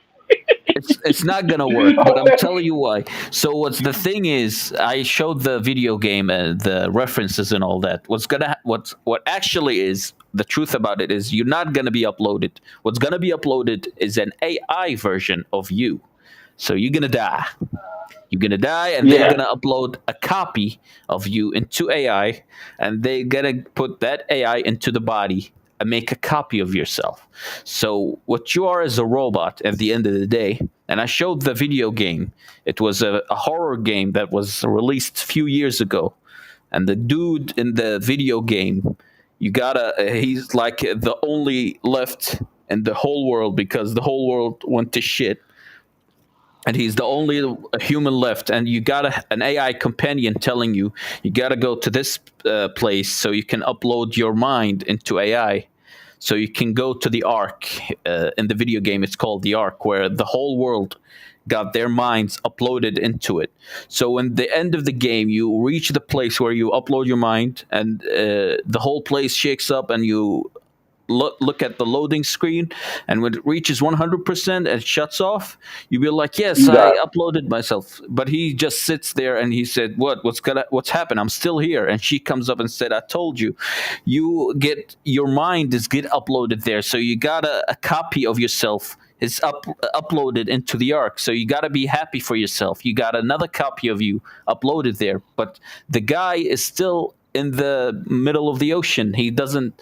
Speaker 1: it's not gonna work, but I'm telling you why. So what's the thing is, I showed the video game and the references and all that. What actually is the truth about it is you're not gonna be uploaded. What's gonna be uploaded is an AI version of you. So you're gonna die. You're gonna die, and they're
Speaker 22: Yeah.
Speaker 1: gonna upload a copy of you into AI, and they're gonna put that AI into the body and make a copy of yourself. So what you are is a robot at the end of the day. And I showed the video game. It was a horror game that was released a few years ago, and the dude in the video game, he's like the only left in the whole world because the whole world went to shit, and he's the only human left, and you got an AI companion telling you got to go to this place so you can upload your mind into AI, so you can go to the Ark. In the video game, it's called the Ark, where the whole world got their minds uploaded into it. So in the end of the game, you reach the place where you upload your mind, and the whole place shakes up, and you look at the loading screen, and when it reaches 100% and shuts off, you be like, yes,
Speaker 22: You got
Speaker 1: I
Speaker 22: it.
Speaker 1: uploaded myself. But he just sits there and he said, what's happened? I'm still here. And she comes up and said, I told you, your mind is get uploaded there, so you got a copy of yourself is uploaded into the ark, so you got to be happy for yourself. You got another copy of you uploaded there, but the guy is still in the middle of the ocean. He doesn't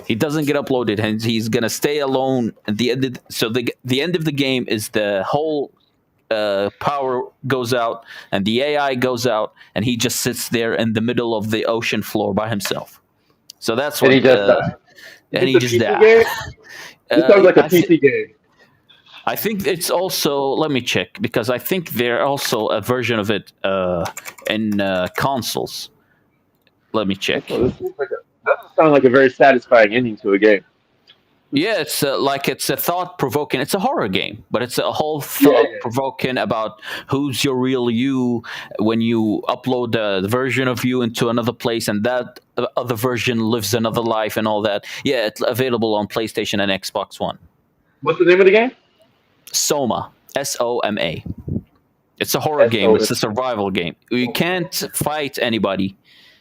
Speaker 1: get uploaded, and he's gonna stay alone at the end. The end of the game is the whole power goes out and the AI goes out, and he just sits there in the middle of the ocean floor by himself. So that's what
Speaker 22: And he just died.
Speaker 1: and
Speaker 22: Is
Speaker 1: he
Speaker 22: this a
Speaker 1: just
Speaker 22: PC
Speaker 1: died.
Speaker 22: game? This sounds like a
Speaker 1: I thi-
Speaker 22: PC game.
Speaker 1: I think it's also. Let me check, because I think there also a version of it in consoles. Let me check.
Speaker 22: Well, this seems like doesn't sound like a very satisfying ending to a game.
Speaker 1: Yeah, it's it's a thought-provoking. It's a horror game, but it's a whole
Speaker 22: Yeah, yeah.
Speaker 1: thought-provoking about who's your real you when you upload the version of you into another place, and that other version lives another life and all that. Yeah, it's available on PlayStation and Xbox One.
Speaker 22: What's the name of the game?
Speaker 1: Soma, Soma. It's a horror game. It's a survival game. You can't fight anybody,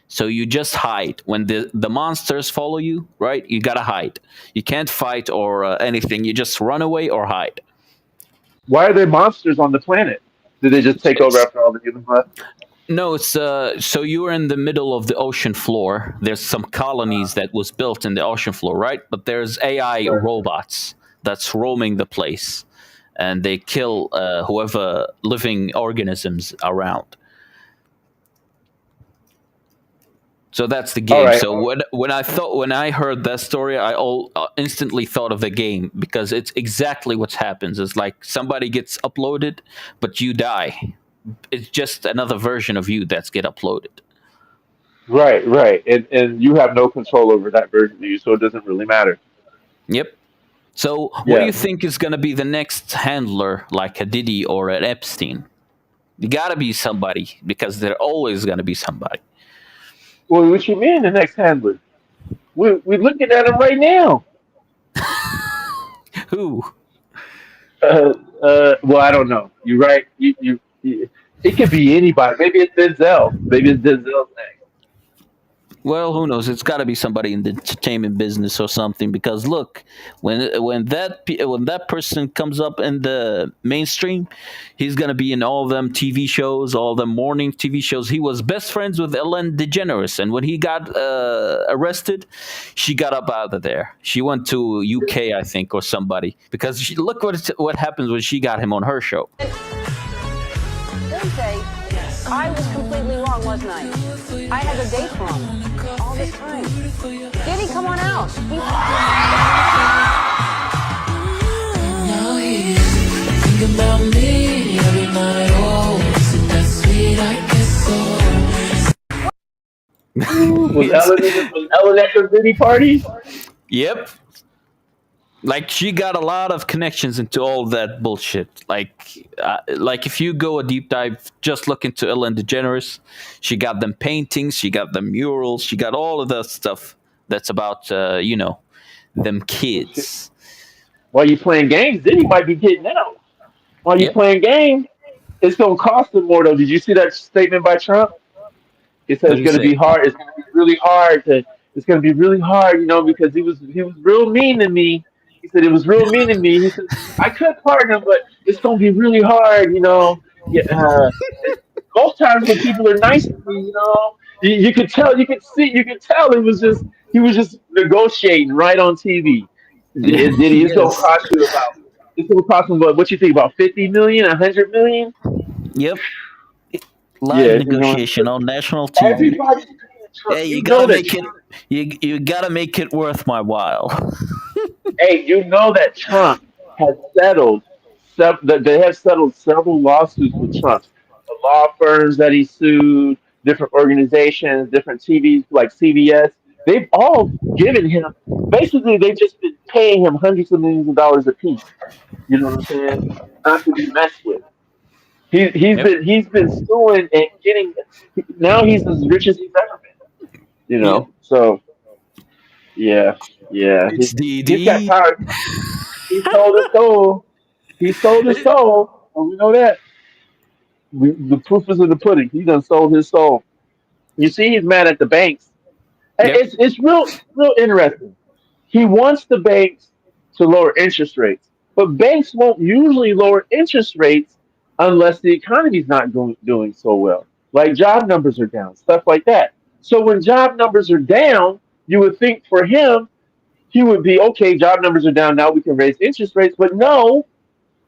Speaker 1: so you just hide. When the monsters follow you, right? You gotta hide. You can't fight or anything. You just run away or hide.
Speaker 22: Why are there monsters on the planet? Did they just take over after all the humans left?
Speaker 1: No, it's so you're in the middle of the ocean floor. There's some colonies that was built in the ocean floor, right? But there's AI robots that's roaming the place, and they kill whoever living organisms around. So that's the game.
Speaker 22: All right.
Speaker 1: So when I heard that story, I instantly thought of the game, because it's exactly what happens. It's like somebody gets uploaded, but you die. It's just another version of you that's get uploaded.
Speaker 22: Right, right. And you have no control over that version of you, so it doesn't really matter.
Speaker 1: Yep. So what do
Speaker 22: Yeah.
Speaker 1: you think is going to be the next handler, like a Diddy or an Epstein? You got to be somebody, because they're always going to be somebody.
Speaker 22: Well, what you mean the next handler? We're looking at him right now.
Speaker 1: Who?
Speaker 22: Well, I don't know. You're right. It could be anybody. Maybe it's Denzel. Maybe it's Denzel's next.
Speaker 1: Well, who knows? It's got to be somebody in the entertainment business or something. Because look, when that person comes up in the mainstream, he's gonna be in all them TV shows, all the morning TV shows. He was best friends with Ellen DeGeneres, and when he got arrested, she got up out of there. She went to UK, I think, or somebody. Because look what happens when she got him on her show.
Speaker 6: Thursday, I was completely wrong, wasn't I? I had the date wrong all this time. Diddy, come on out.
Speaker 20: Now he's thinking about me every night. Oh, isn't that sweet? I guess so.
Speaker 22: Was Ellen at the Diddy party?
Speaker 1: Yep. Like, she got a lot of connections into all that bullshit. Like if you go a deep dive, just look into Ellen DeGeneres. She got them paintings, she got them murals, she got all of that stuff that's about them kids.
Speaker 22: While you playing games, Diddy might be getting out. While you playing games, it's gonna cost him more though. Did you see that statement by Trump? It says
Speaker 1: What did
Speaker 22: it's
Speaker 1: he
Speaker 22: gonna be
Speaker 1: say?
Speaker 22: hard. It's gonna be really hard It's gonna be really hard, because he was real mean to me. He said it was real mean to me. He said I could pardon him, but it's gonna be really hard. Yeah, most times when people are nice to me, you could tell, you could tell he was just negotiating right on TV. Diddy, it's gonna
Speaker 1: Yes.
Speaker 22: cost you what you think, about 50 million, 100 million?
Speaker 1: Yep. Live
Speaker 22: Yeah,
Speaker 1: negotiation on national TV.
Speaker 22: everybody.
Speaker 1: Hey, you
Speaker 22: You
Speaker 1: gotta
Speaker 22: know that.
Speaker 1: make it. You gotta make it worth my while.
Speaker 22: Hey, you know that Trump has settled. That they have settled several lawsuits with Trump. The law firms that he sued, different organizations, different TVs like CBS. They've all given him. Basically, they've just been paying him hundreds of millions of dollars a piece. You know what I'm saying? Not to be messed with. He's been suing and getting. Now he's as rich as he's ever been.
Speaker 1: Yep.
Speaker 22: So Yeah, yeah.
Speaker 1: It's
Speaker 22: He's got
Speaker 1: DD.
Speaker 22: power. He sold his soul. He sold his soul. And we know that. The proof is in the pudding. He done sold his soul. You see, he's mad at the banks.
Speaker 1: Yep.
Speaker 22: It's real interesting. He wants the banks to lower interest rates, but banks won't usually lower interest rates unless the economy's not doing so well. Like job numbers are down, stuff like that. So when job numbers are down, you would think for him he would be okay. Job numbers are down now. We can raise interest rates, but no,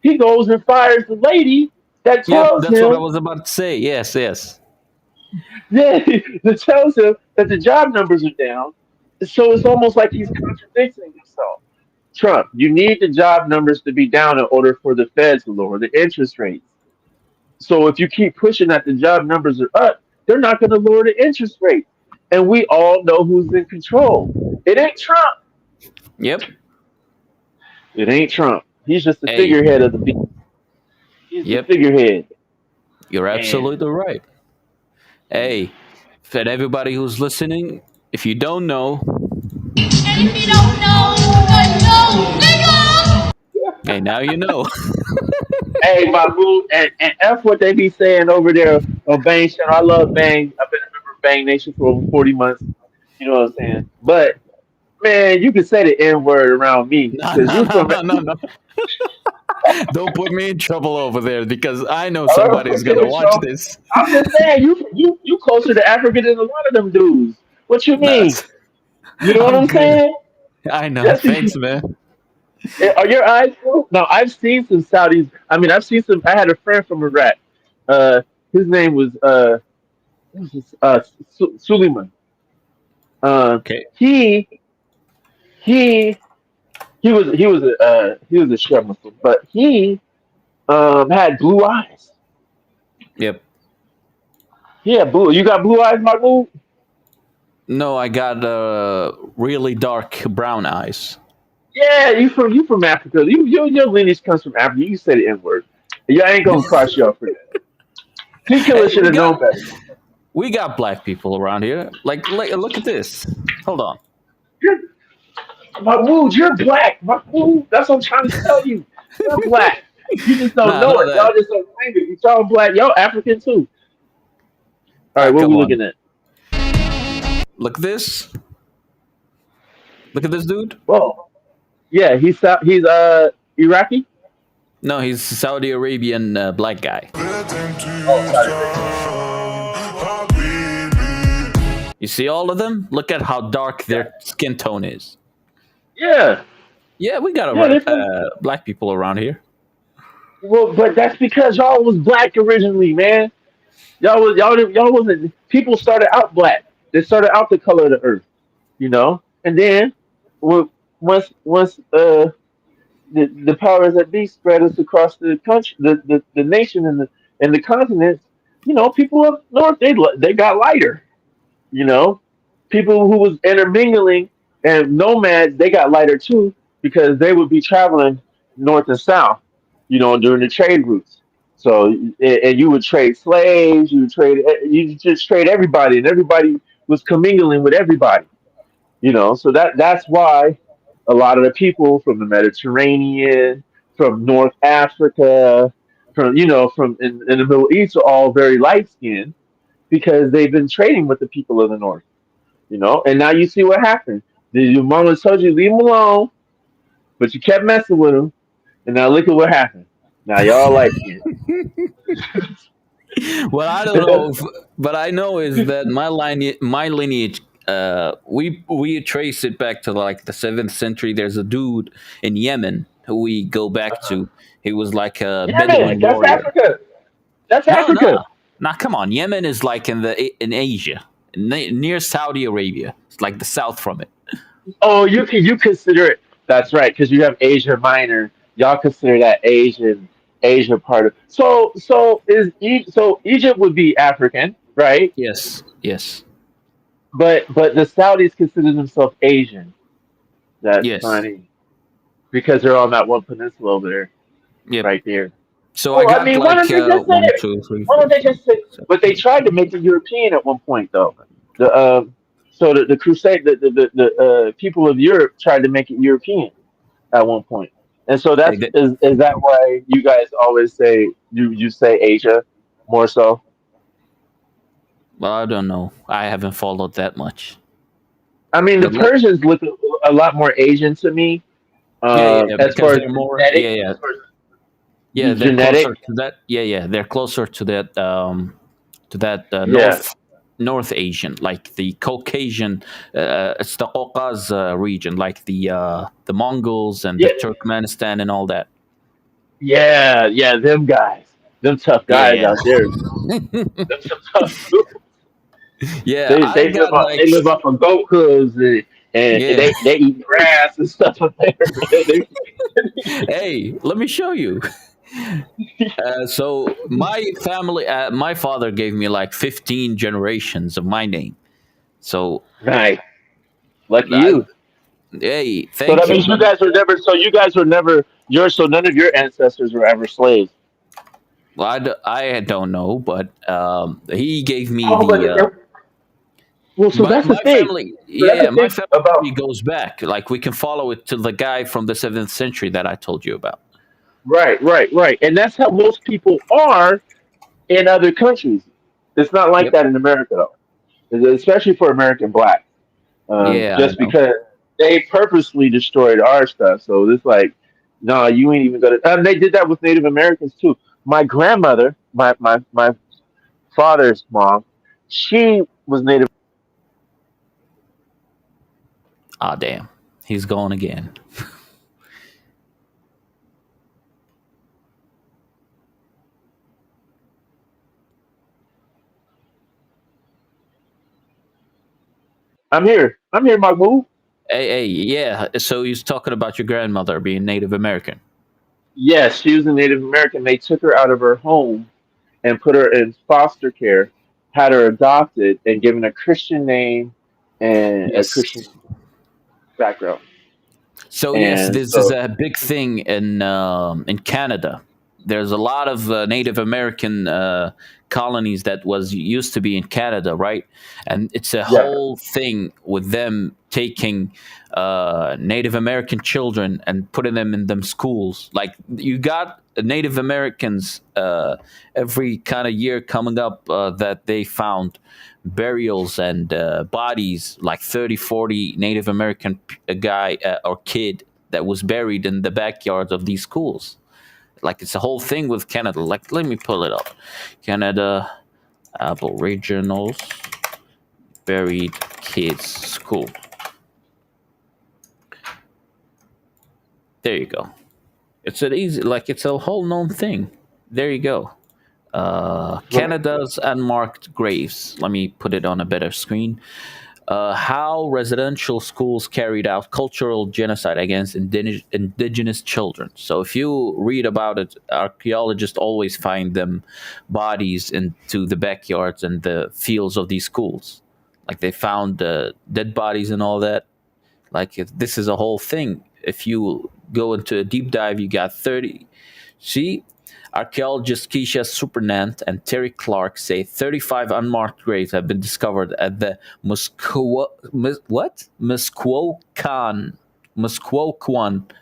Speaker 22: he goes and fires the lady that
Speaker 1: Yep,
Speaker 22: tells
Speaker 1: that's what I
Speaker 22: him,
Speaker 1: was about to say. Yes, yes.
Speaker 22: yeah, that tells him that the job numbers are down. So it's almost like he's contradicting himself. Trump, you need the job numbers to be down in order for the Fed to lower the interest rates. So if you keep pushing that the job numbers are up, they're not going to lower the interest rate. And we all know who's in control. It ain't Trump.
Speaker 1: Yep.
Speaker 22: It ain't Trump. He's just the
Speaker 1: Hey.
Speaker 22: figurehead of the beast. He's
Speaker 1: Yep.
Speaker 22: the figurehead.
Speaker 1: You're
Speaker 22: Man.
Speaker 1: absolutely right. Hey, for everybody who's listening, if you don't know, hey, now you know.
Speaker 22: Hey, Mahmoud, and F what they be saying over there on Bang Channel. I love Bang. I've been a member of Bang Nation for over 40 months. You know what I'm saying? But, man, you can say the N word around me.
Speaker 1: No,
Speaker 22: Because you from.
Speaker 1: no. Don't put me in trouble over there because I know somebody's gonna watch this.
Speaker 22: I'm just saying, you closer to Africa than a lot of them dudes. What you mean?
Speaker 1: That's-
Speaker 22: You know what I'm
Speaker 1: good.
Speaker 22: saying?
Speaker 1: I know.
Speaker 22: Yes,
Speaker 1: Thanks, man.
Speaker 22: Are your eyes blue? No, I've seen some Saudis. I mean, I've seen some. I had a friend from Iraq. His name was what was his, Suleiman.
Speaker 1: Okay.
Speaker 22: He was a Shia Muslim, but he had blue eyes.
Speaker 1: Yep.
Speaker 22: Yeah, blue. You got blue eyes, Mahmoud?
Speaker 1: No, I got really dark brown eyes.
Speaker 22: Yeah, you from Africa. Your lineage comes from Africa. You can say the N word. I ain't gonna cross you off for that. T Killer should have known better.
Speaker 1: We got black people around here. Like, look at this. Hold on.
Speaker 22: Mahmoud, you're black. Mahmoud, that's what I'm trying to tell you. You're black. You just don't know it. Y'all just don't claim it. Y'all black. Y'all African too. All right, what are we looking at?
Speaker 1: Look at this. Look at this dude.
Speaker 22: Whoa. Yeah, he's Iraqi.
Speaker 1: No, he's Saudi Arabian black guy. You see all of them? Look at how dark their skin tone is.
Speaker 22: Yeah.
Speaker 1: Yeah, we got black people around here.
Speaker 22: Well, but that's because y'all was black originally, man. Y'all wasn't. People started out black. They started out the color of the earth, you know. And then, once the powers that be spread us across the country, the nation, and the continents, you know, people up north they got lighter, you know. People who was intermingling and nomads, they got lighter too because they would be traveling north and south, you know, during the trade routes. So, and you would trade slaves, you just trade everybody, and everybody was commingling with everybody, you know. So that's why a lot of the people from the Mediterranean, from North Africa, from in the Middle East are all very light skinned because they've been trading with the people of the North, you know. And now you see what happened. Your mama told you leave them alone, but you kept messing with them, and now look at what happened. Now y'all light skinned.
Speaker 1: Well, I don't know, but I know is that my lineage, we trace it back to like the 7th century. There's a dude in Yemen who we go back to. He was like a Bedouin
Speaker 22: That's
Speaker 1: warrior.
Speaker 22: Africa. That's Africa.
Speaker 1: Nah, come on. Yemen is like in Asia, near Saudi Arabia. It's like the south from it.
Speaker 22: Oh, you consider it. That's right, because you have Asia Minor. Y'all consider that Asia part of. So Egypt would be African, right?
Speaker 1: Yes.
Speaker 22: But the Saudis consider themselves Asian. That's funny because they're on that one peninsula over there, right there.
Speaker 1: So I got
Speaker 22: why don't they just say
Speaker 1: 1,
Speaker 22: it?
Speaker 1: 2, 3,
Speaker 22: Why
Speaker 1: 4.
Speaker 22: don't they just say? But they tried to make it European at one point, though. So the crusade, the people of Europe tried to make it European at one point, and so
Speaker 1: They did.
Speaker 22: is that why you guys always say you say Asia more so?
Speaker 1: Well, I don't know. I haven't followed that much.
Speaker 22: I mean, the
Speaker 1: But let,
Speaker 22: Persians look a lot more Asian to me,
Speaker 1: yeah,
Speaker 22: as
Speaker 1: because
Speaker 22: far as
Speaker 1: they're more,
Speaker 22: genetic,
Speaker 1: yeah, they're closer
Speaker 22: genetic.
Speaker 1: to that. Yeah, they're closer to that
Speaker 22: Yeah,
Speaker 1: North Asian, like the Caucasian. It's the Caucas region, like the Mongols and the
Speaker 22: yeah,
Speaker 1: Turkmenistan and all that.
Speaker 22: yeah, them guys, them tough guys
Speaker 1: Yeah,
Speaker 22: out there. Them some tough dudes.
Speaker 1: yeah.
Speaker 22: They
Speaker 1: I got like,
Speaker 22: they live off of goat hooves and
Speaker 1: yeah.
Speaker 22: they eat grass and stuff up there. They-
Speaker 1: Hey, let me show you. So my family, my father gave me like 15 generations of my name. So
Speaker 22: nice, lucky
Speaker 1: I,
Speaker 22: you.
Speaker 1: hey,
Speaker 22: So
Speaker 1: thank
Speaker 22: that
Speaker 1: you.
Speaker 22: means you
Speaker 1: But
Speaker 22: guys were never. So you guys were never. So none of your ancestors were ever slaves.
Speaker 1: well, I don't know, but he gave me
Speaker 22: Oh, but
Speaker 1: the
Speaker 22: well, so that's the
Speaker 1: my
Speaker 22: thing.
Speaker 1: family.
Speaker 22: So that's
Speaker 1: Yeah,
Speaker 22: the
Speaker 1: my
Speaker 22: thing about
Speaker 1: family goes back. Like we can follow it to the guy from the 7th century that I told you about.
Speaker 22: right, and that's how most people are in other countries. It's not like
Speaker 1: Yep.
Speaker 22: that in America, though, especially for American blacks.
Speaker 1: Yeah, I
Speaker 22: Just
Speaker 1: know.
Speaker 22: because they purposely destroyed our stuff, so it's like, no, you ain't even gonna. They did that with Native Americans too. My grandmother, my father's mom, she was Native.
Speaker 1: Ah, damn. He's gone again.
Speaker 22: I'm here, Mahmoud.
Speaker 1: Hey, yeah. So he's talking about your grandmother being Native American.
Speaker 22: Yes, she was a Native American. They took her out of her home and put her in foster care, had her adopted, and given a Christian name and a
Speaker 1: Yes.
Speaker 22: Christian background.
Speaker 1: So yes,
Speaker 22: And
Speaker 1: this is
Speaker 22: so,
Speaker 1: a big thing in Canada. There's a lot of Native American colonies that was used to be in Canada, right? And it's a
Speaker 22: yeah,
Speaker 1: whole thing with them taking Native American children and putting them in them schools. Like you got Native Americans every kind of year coming up that they found burials and bodies, like 30, 40 Native American guy or kid that was buried in the backyards of these schools. Like it's a whole thing with Canada. Like let me pull it up. Canada Aboriginals buried kids school. There you go. It's an easy, like it's a whole known thing. There you go. Canada's unmarked graves. Let me put it on a better screen. How residential schools carried out cultural genocide against indigenous children. So if you read about it, archaeologists always find them bodies into the backyards and the fields of these schools. Like they found dead bodies and all that. Like this is a whole thing. If you go into a deep dive, you got 30. See, archaeologists Keisha Supernant and Terry Clark say 35 unmarked graves have been discovered at the Musquoquan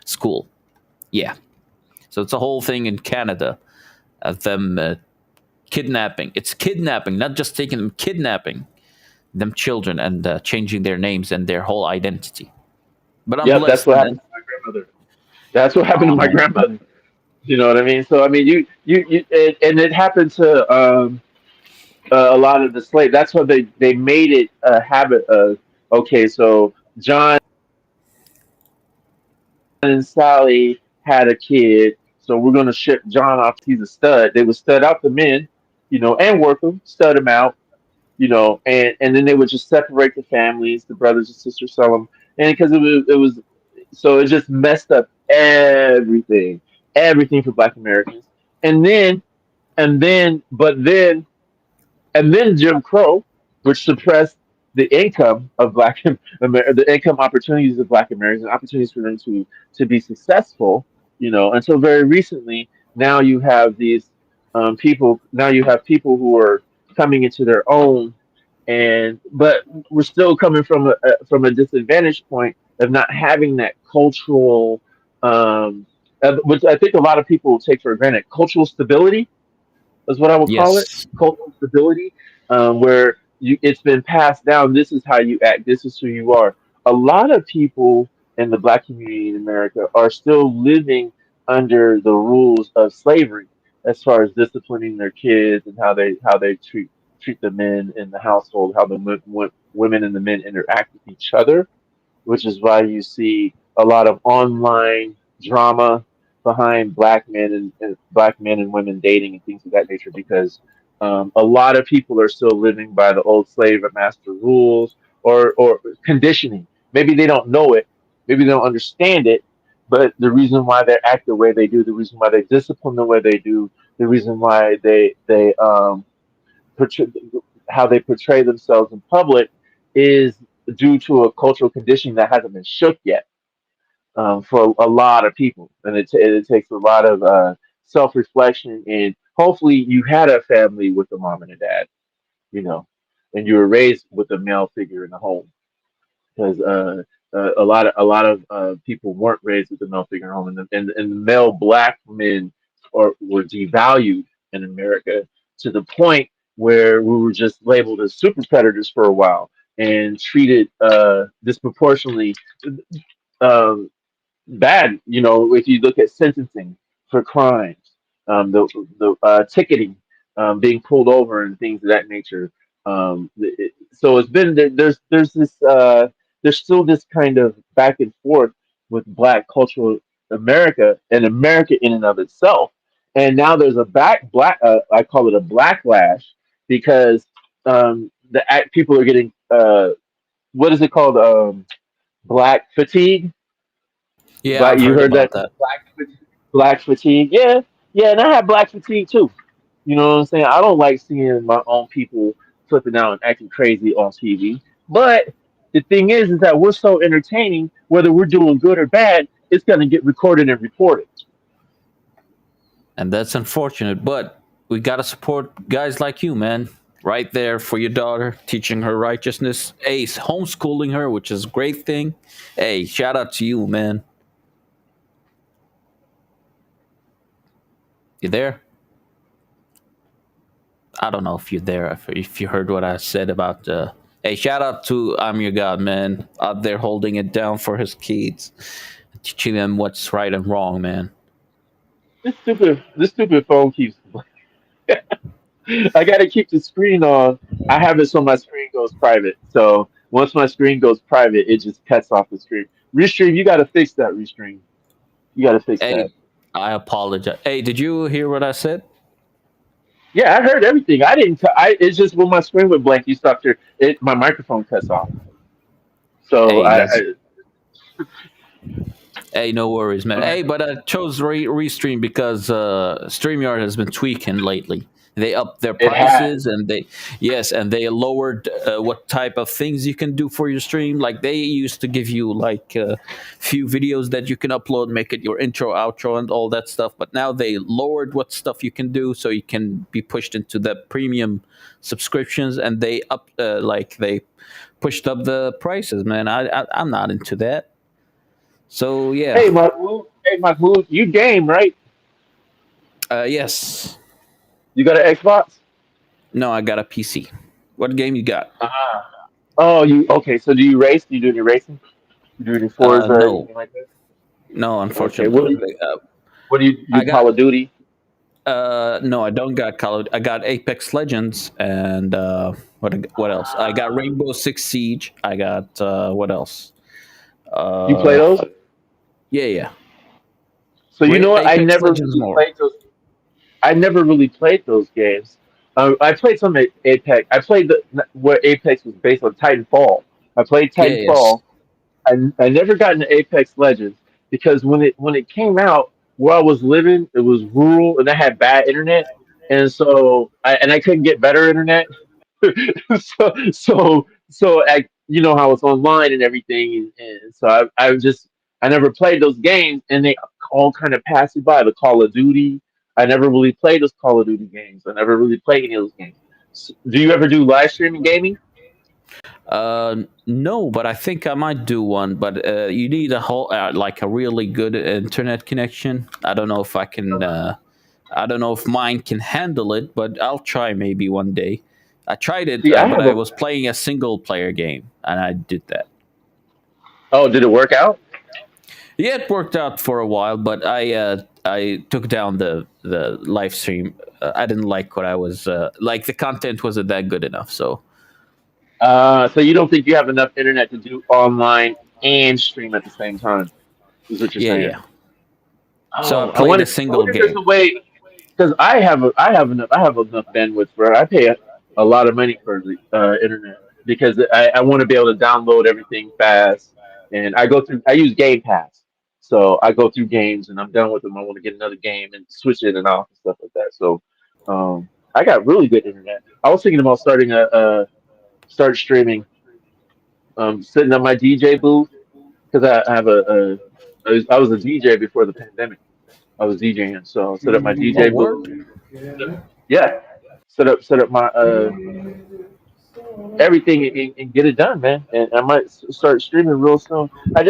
Speaker 1: school. Yeah, so it's a whole thing in Canada of them kidnapping. It's kidnapping, not just taking them, kidnapping them children and changing their names and their whole identity. But I'm
Speaker 22: yep, that's
Speaker 1: blessed,
Speaker 22: what
Speaker 1: man.
Speaker 22: happened to my grandmother. That's what happened to
Speaker 1: Oh
Speaker 22: my
Speaker 1: man.
Speaker 22: grandmother. You know what I mean? So I mean, and it happened to a lot of the slaves. That's why they made it a habit of, okay, so John and Sally had a kid, so we're gonna ship John off. He's a stud. They would stud out the men, and work them, stud them out, and then they would just separate the families, the brothers and sisters, sell them, and because it was so it just messed up everything for Black Americans, and then and then but then and then Jim Crow, which suppressed the income of the income opportunities of Black Americans, opportunities for them to be successful, until very recently. Now you have these people. Now you have people who are coming into their own But we're still coming from a disadvantage point of not having that cultural, which I think a lot of people take for granted, cultural stability is what I would call it.
Speaker 1: Yes.
Speaker 22: Cultural stability, where it's been passed down. This is how you act. This is who you are. A lot of people in the black community in America are still living under the rules of slavery, as far as disciplining their kids and how they treat the men in the household, how the women and the men interact with each other, which is why you see a lot of online drama behind black men and women dating and things of that nature, because a lot of people are still living by the old slave master rules, or conditioning. Maybe they don't know it, maybe they don't understand it, but the reason why they act the way they do, the reason why they discipline the way they do, the reason why they portray, how they portray themselves in public is due to a cultural conditioning that hasn't been shook yet, for a lot of people, and it takes a lot of self reflection. And hopefully, you had a family with a mom and a dad, you know, and you were raised with a male figure in the home, because a lot of people weren't raised with a male figure in the home, and the male black men were devalued in America to the point where we were just labeled as super predators for a while and treated disproportionately um, bad. You know, if you look at sentencing for crimes, the ticketing, being pulled over and things of that nature. So it's been there's this there's still this kind of back and forth with Black cultural America and America in and of itself. And now there's a black I call it a blacklash, because people are getting what is it called, black fatigue.
Speaker 1: Yeah,
Speaker 22: Black,
Speaker 1: I've
Speaker 22: you
Speaker 1: heard
Speaker 22: heard
Speaker 1: about
Speaker 22: that?
Speaker 1: that.
Speaker 22: Black fatigue. Yeah, yeah, and I have black fatigue too. You know what I'm saying? I don't like seeing my own people flipping out and acting crazy on TV. But the thing is that we're so entertaining, whether we're doing good or bad, it's gonna get recorded and reported.
Speaker 1: And that's unfortunate, but we gotta support guys like you, man. Right there for your daughter, teaching her righteousness. Hey, homeschooling her, which is a great thing. Hey, shout out to you, man. You there? I don't know if you're there. If you heard what I said about. Hey, shout out to I'm Your God, man, out there holding it down for his kids, teaching them what's right and wrong, man.
Speaker 22: This stupid phone keeps. I gotta keep the screen on. I have it so my screen goes private. So once my screen goes private, it just cuts off the screen. Restream, you gotta fix that. Restream, you gotta fix
Speaker 1: Hey,
Speaker 22: that.
Speaker 1: I apologize. Hey, did you hear what I said?
Speaker 22: Yeah, I heard everything. I didn't. It's just when my screen went blank, you stopped your. My microphone cuts off. So
Speaker 1: Hey,
Speaker 22: I,
Speaker 1: that's
Speaker 22: I
Speaker 1: Hey, no worries, man. Hey, but I chose Restream because StreamYard has been tweaking lately. They upped their
Speaker 22: it had.
Speaker 1: prices, and they lowered what type of things you can do for your stream. Like they used to give you like a few videos that you can upload, make it your intro, outro, and all that stuff. But now they lowered what stuff you can do, so you can be pushed into the premium subscriptions, and they pushed up the prices. Man, I'm not into that. So yeah,
Speaker 22: Mahmoud, you game right?
Speaker 1: yes.
Speaker 22: You got an Xbox?
Speaker 1: No, I got a PC. What game you got?
Speaker 22: Oh, you okay? So do you race? Do you do any racing? You do any Forza or
Speaker 1: No,
Speaker 22: anything like that?
Speaker 1: no,
Speaker 22: Okay.
Speaker 1: unfortunately.
Speaker 22: What do you
Speaker 1: I
Speaker 22: do? Call
Speaker 1: got
Speaker 22: of Duty?
Speaker 1: no, I don't got Call of. I got Apex Legends and what else? I got Rainbow Six Siege. I got what else?
Speaker 22: You play
Speaker 1: Uh,
Speaker 22: those?
Speaker 1: yeah.
Speaker 22: So you know what? I
Speaker 1: Apex
Speaker 22: never
Speaker 1: Legends
Speaker 22: really
Speaker 1: more.
Speaker 22: played those. I never really played those games. I played some at Apex. I played where Apex was based on Titanfall. I played
Speaker 1: Yeah, yes.
Speaker 22: Titanfall. I never got into Apex Legends because when it came out, where I was living, it was rural and I had bad internet, and I couldn't get better internet. So I, you know how it's online and everything, and so I never played those games, and they all kind of passed me by. The Call of Duty, I never really played those Call of Duty games. I never really played any of those games. Do you ever do live streaming gaming?
Speaker 1: No, but I think I might do one. But you need a whole like a really good internet connection. I don't know if I can. I don't know if mine can handle it, but I'll try maybe one day. I tried it,
Speaker 22: See,
Speaker 1: but I was playing a single player game, and I did that.
Speaker 22: Oh, did it work out?
Speaker 1: Yeah, it worked out for a while, but I took down the live stream. I didn't like what I was like. The content wasn't that good enough. So
Speaker 22: So you don't think you have enough internet to do online and stream at the same time? Is what you're
Speaker 1: yeah,
Speaker 22: saying?
Speaker 1: yeah. So I
Speaker 22: Oh,
Speaker 1: played a
Speaker 22: I
Speaker 1: single
Speaker 22: wonder if there's
Speaker 1: game.
Speaker 22: a way because I have enough bandwidth for it. I pay a lot of money for the internet because I want to be able to download everything fast, and I use Game Pass, so I go through games and I'm done with them. I want to get another game and switch it and off and stuff like that. So I got really good internet. I was thinking about start streaming, sitting at my DJ booth because I have I was a DJ before the pandemic. I was DJing, so I set up my
Speaker 1: Oh,
Speaker 22: DJ booth.
Speaker 1: word?
Speaker 22: Yeah, set up my everything and get it done, man. And I might start streaming real soon. I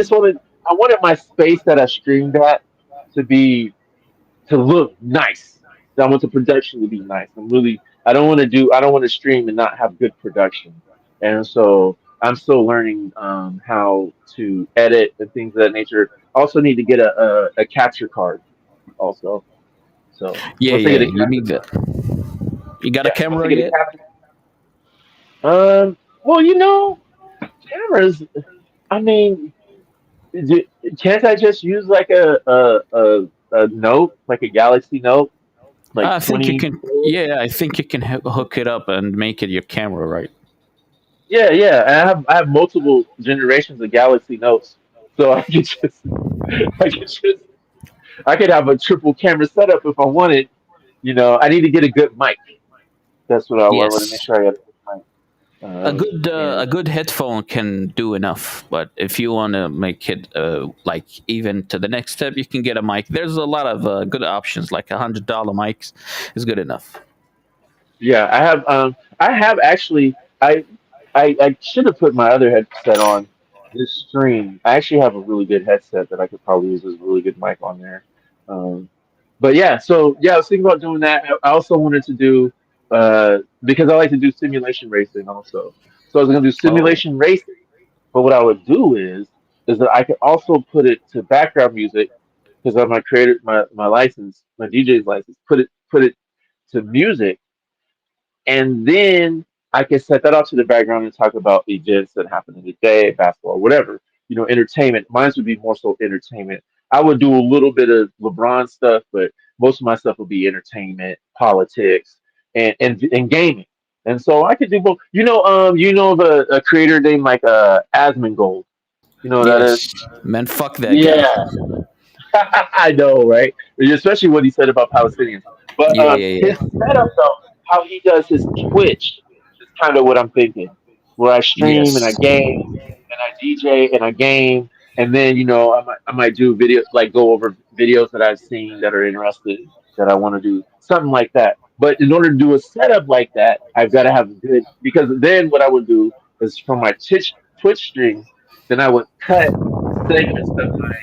Speaker 22: wanted my space that I streamed at to be to look nice. I want the production to be nice. I don't want to stream and not have good production. And so I'm still learning how to edit and things of that nature. I also need to get a capture card also. So
Speaker 1: Yeah,
Speaker 22: once I
Speaker 1: yeah.
Speaker 22: get a
Speaker 1: You need
Speaker 22: capture,
Speaker 1: that. You got a
Speaker 22: yeah, once I
Speaker 1: camera
Speaker 22: get a
Speaker 1: yet?
Speaker 22: capture, well, cameras. I mean, d- can't I just use like a note, like a Galaxy Note, like
Speaker 1: I think you
Speaker 22: 20?
Speaker 1: can. Yeah, I think you can hook it up and make it your camera, right?
Speaker 22: Yeah, yeah. I have multiple generations of Galaxy Notes, so I could just I could have a triple camera setup if I wanted. I need to get a good mic. That's what I want to make
Speaker 1: Yes.
Speaker 22: sure I got a good mic.
Speaker 1: A
Speaker 22: And
Speaker 1: good headphone can do enough, but if you want to make it like even to the next step, you can get a mic. There's a lot of good options, like $100 mics is good enough.
Speaker 22: yeah, I have actually I should have put my other headset on this stream. I actually have a really good headset that I could probably use as a really good mic on there. Um, but yeah, so yeah, I was thinking about doing that. I also wanted to do because I like to do simulation racing also. So I was going to do
Speaker 1: Oh,
Speaker 22: simulation racing, but what I would do is that I could also put it to background music because I have my creator my license, my DJ's license, put it to music, and then I can set that off to the background and talk about events that happen in the day, basketball, whatever. Entertainment. Mine would be more so entertainment. I would do a little bit of LeBron stuff, but most of my stuff would be entertainment, politics, and gaming. And so I could do both. Of a creator named like Asmongold. You know what that is?
Speaker 1: yes, man, fuck that guy.
Speaker 22: Yeah, I know, right? Especially what he said about Palestinians. But
Speaker 1: Yeah, yeah,
Speaker 22: his
Speaker 1: yeah.
Speaker 22: setup, though, how he does his Twitch is kind of what I'm thinking. Where I stream and I
Speaker 1: Yes,
Speaker 22: game and I DJ and I game, and then I might do videos like go over videos that I've seen that are interested that I want to do something like that. But in order to do a setup like that, I've got to have a good because then what I would do is from my Twitch stream, then I would cut segments of my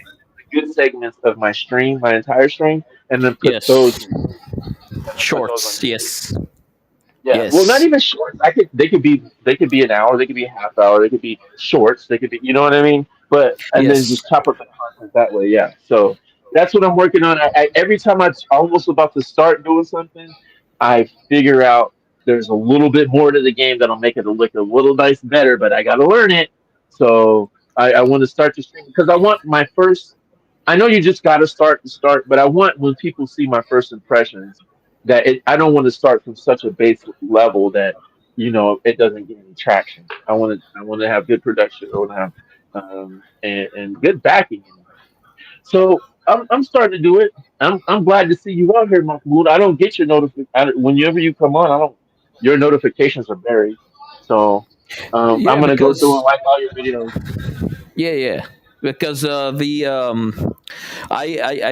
Speaker 22: good segments of my stream, my entire stream, and then put those
Speaker 1: yes.
Speaker 22: on
Speaker 1: Shorts.
Speaker 22: YouTube.
Speaker 1: Yes,
Speaker 22: Yeah, well, not
Speaker 1: yes,
Speaker 22: even shorts. They could be an hour, they could be a half hour, they could be shorts, they could be, you know what I mean? But and then
Speaker 1: yes.
Speaker 22: just chop up the content that way. Yeah, so that's what I'm working on. Every time I'm almost about to start doing something, I figure out there's a little bit more to the game that'll make it look a little nice better, but I got to learn it. So I want to start to stream because I want my first. I know you just got to start, but I want when people see my first impressions I don't want to start from such a base level that it doesn't get any traction. I want to have good production. I want to have and good backing. So I'm starting to do it. I'm glad to see you out here, Mahmoud. I don't get your notification whenever you come on. I don't. Your notifications are buried. So I'm
Speaker 1: Yeah,
Speaker 22: gonna go through
Speaker 1: because
Speaker 22: and like all your videos.
Speaker 1: yeah, yeah. because I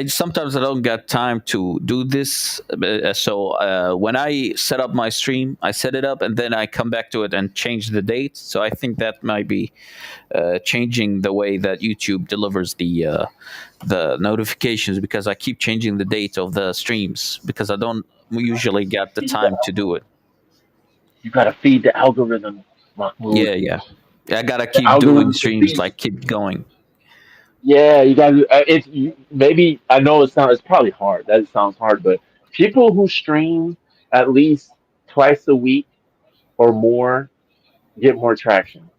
Speaker 1: sometimes I don't get time to do this. So when I set up my stream, I set it up and then I come back to it and change the date. So I think that might be changing the way that YouTube delivers the notifications, because I keep changing the date of the streams because I don't usually get the time to do it.
Speaker 22: You gotta feed the algorithm, Mahmoud.
Speaker 1: Yeah. I gotta
Speaker 22: The
Speaker 1: keep
Speaker 22: algorithm
Speaker 1: doing
Speaker 22: to
Speaker 1: streams,
Speaker 22: feed.
Speaker 1: like keep going.
Speaker 22: Yeah, you gotta. Maybe I know it's probably hard. That sounds hard, but people who stream at least twice a week or more get more traction.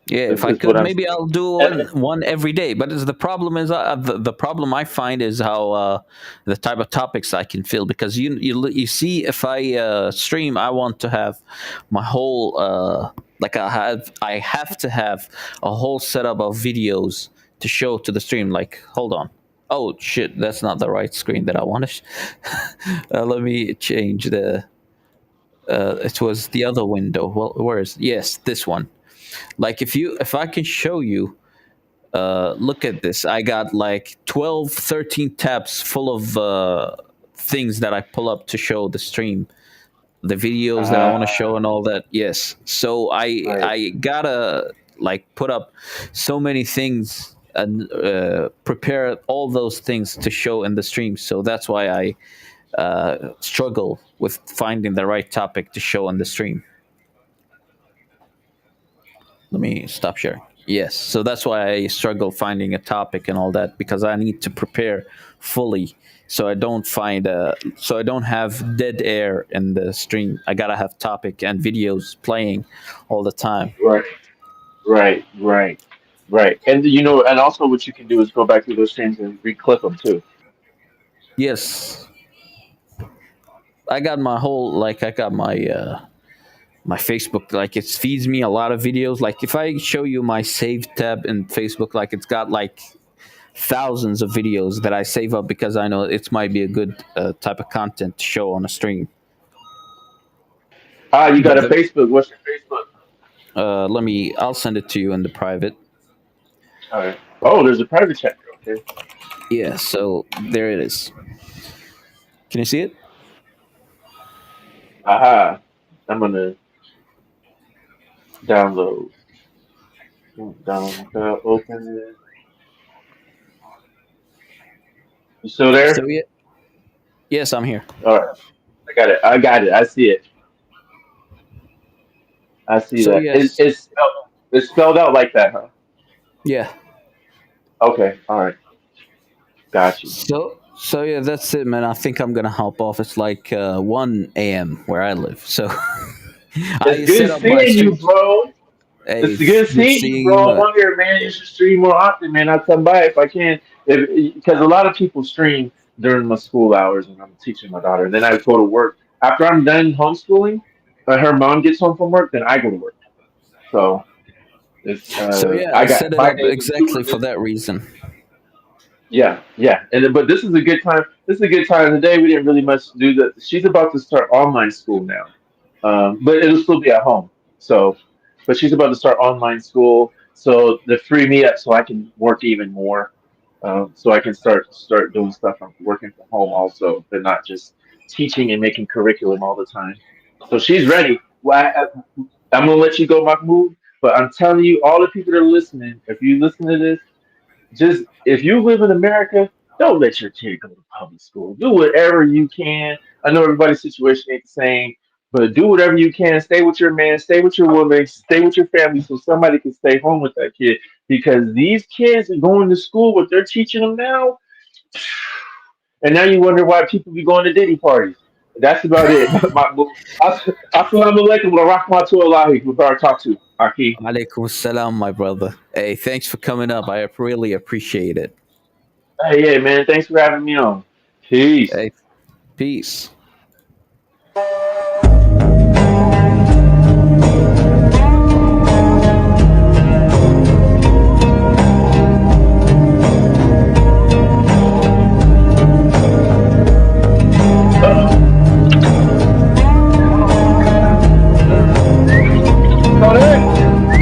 Speaker 1: Yeah, if I
Speaker 22: Is what
Speaker 1: could,
Speaker 22: I'm
Speaker 1: maybe
Speaker 22: saying.
Speaker 1: I'll do one every day. But the problem is, the problem I find is how the type of topics I can fill. Because you see, if I stream, I want to have my whole like I have to have a whole setup of videos to show to the stream. Like, hold on, oh shit, that's not the right screen that I wanted. Let me change the. It was the other window. Well, where is? Yes, this one. Like if I can show you, look at this. I got like 12, 13 tabs full of things that I pull up to show the stream, the videos that I want to show and all that. Yes. So I gotta like put up so many things and prepare all those things to show in the stream. So that's why I struggle with finding the right topic to show on the stream. Let me stop sharing. Yes, so that's why I struggle finding a topic and all that, because I need to prepare fully, so I don't so I don't have dead air in the stream. I gotta have topic and videos playing all the time.
Speaker 22: Right. And and also what you can do is go back through those streams and re-clip them too.
Speaker 1: Yes, I got my whole I got my Facebook, like it feeds me a lot of videos. Like if I show you my save tab in Facebook, like it's got like thousands of videos that I save up because I know it might be a good type of content to show on a stream.
Speaker 22: You got a Facebook. What's your Facebook?
Speaker 1: I'll send it to you in the private.
Speaker 22: All right. Oh, there's a private chat. Okay.
Speaker 1: Yeah, so there it is. Can you see it?
Speaker 22: Aha. I'm gonna download. Open it. You still there?
Speaker 1: So, yeah. Yes, I'm here.
Speaker 22: All right. I got it. I see it. I see
Speaker 1: So,
Speaker 22: that.
Speaker 1: yes.
Speaker 22: It's spelled out like that, huh?
Speaker 1: Yeah.
Speaker 22: Okay. All right. Got you.
Speaker 1: So yeah, that's it, man. I think I'm gonna hop off. It's like 1 a.m. where I live. So
Speaker 22: It's good seeing you, bro.
Speaker 1: Hey,
Speaker 22: It's good seeing you, bro. I'm wondering, man, you should stream more often, man. I'll come by if I can. Because a lot of people stream during my school hours when I'm teaching my daughter. And then I go to work. After I'm done homeschooling, her mom gets home from work, then I go to work. So,
Speaker 1: I set it up exactly for that reason.
Speaker 22: Yeah. But this is a good time. This is a good time of the day. We didn't really much do that. She's about to start online school now, but it'll still be at home. So, but she's about to start online school, so they free me up so I can work even more. So I can start doing stuff from working from home also, but not just teaching and making curriculum all the time. So she's ready. I'm gonna let you go, Mahmoud. But I'm telling you, all the people that are listening, if you listen to this, just if you live in America, don't let your kid go to public school. Do whatever you can. I know everybody's situation ain't the same, but do whatever you can. Stay with your man, stay with your woman, stay with your family so somebody can stay home with that kid. Because these kids are going to school, what they're teaching them now, and now you wonder why people be going to Diddy parties. That's about it. Assalamu alaikum wa rahmatullahi wa barakatuh. Aki.
Speaker 1: Alaikum salam, my brother. Hey, thanks for coming up. I really appreciate it.
Speaker 22: Hey, yeah, man. Thanks for having me on. Peace.
Speaker 1: Hey, peace.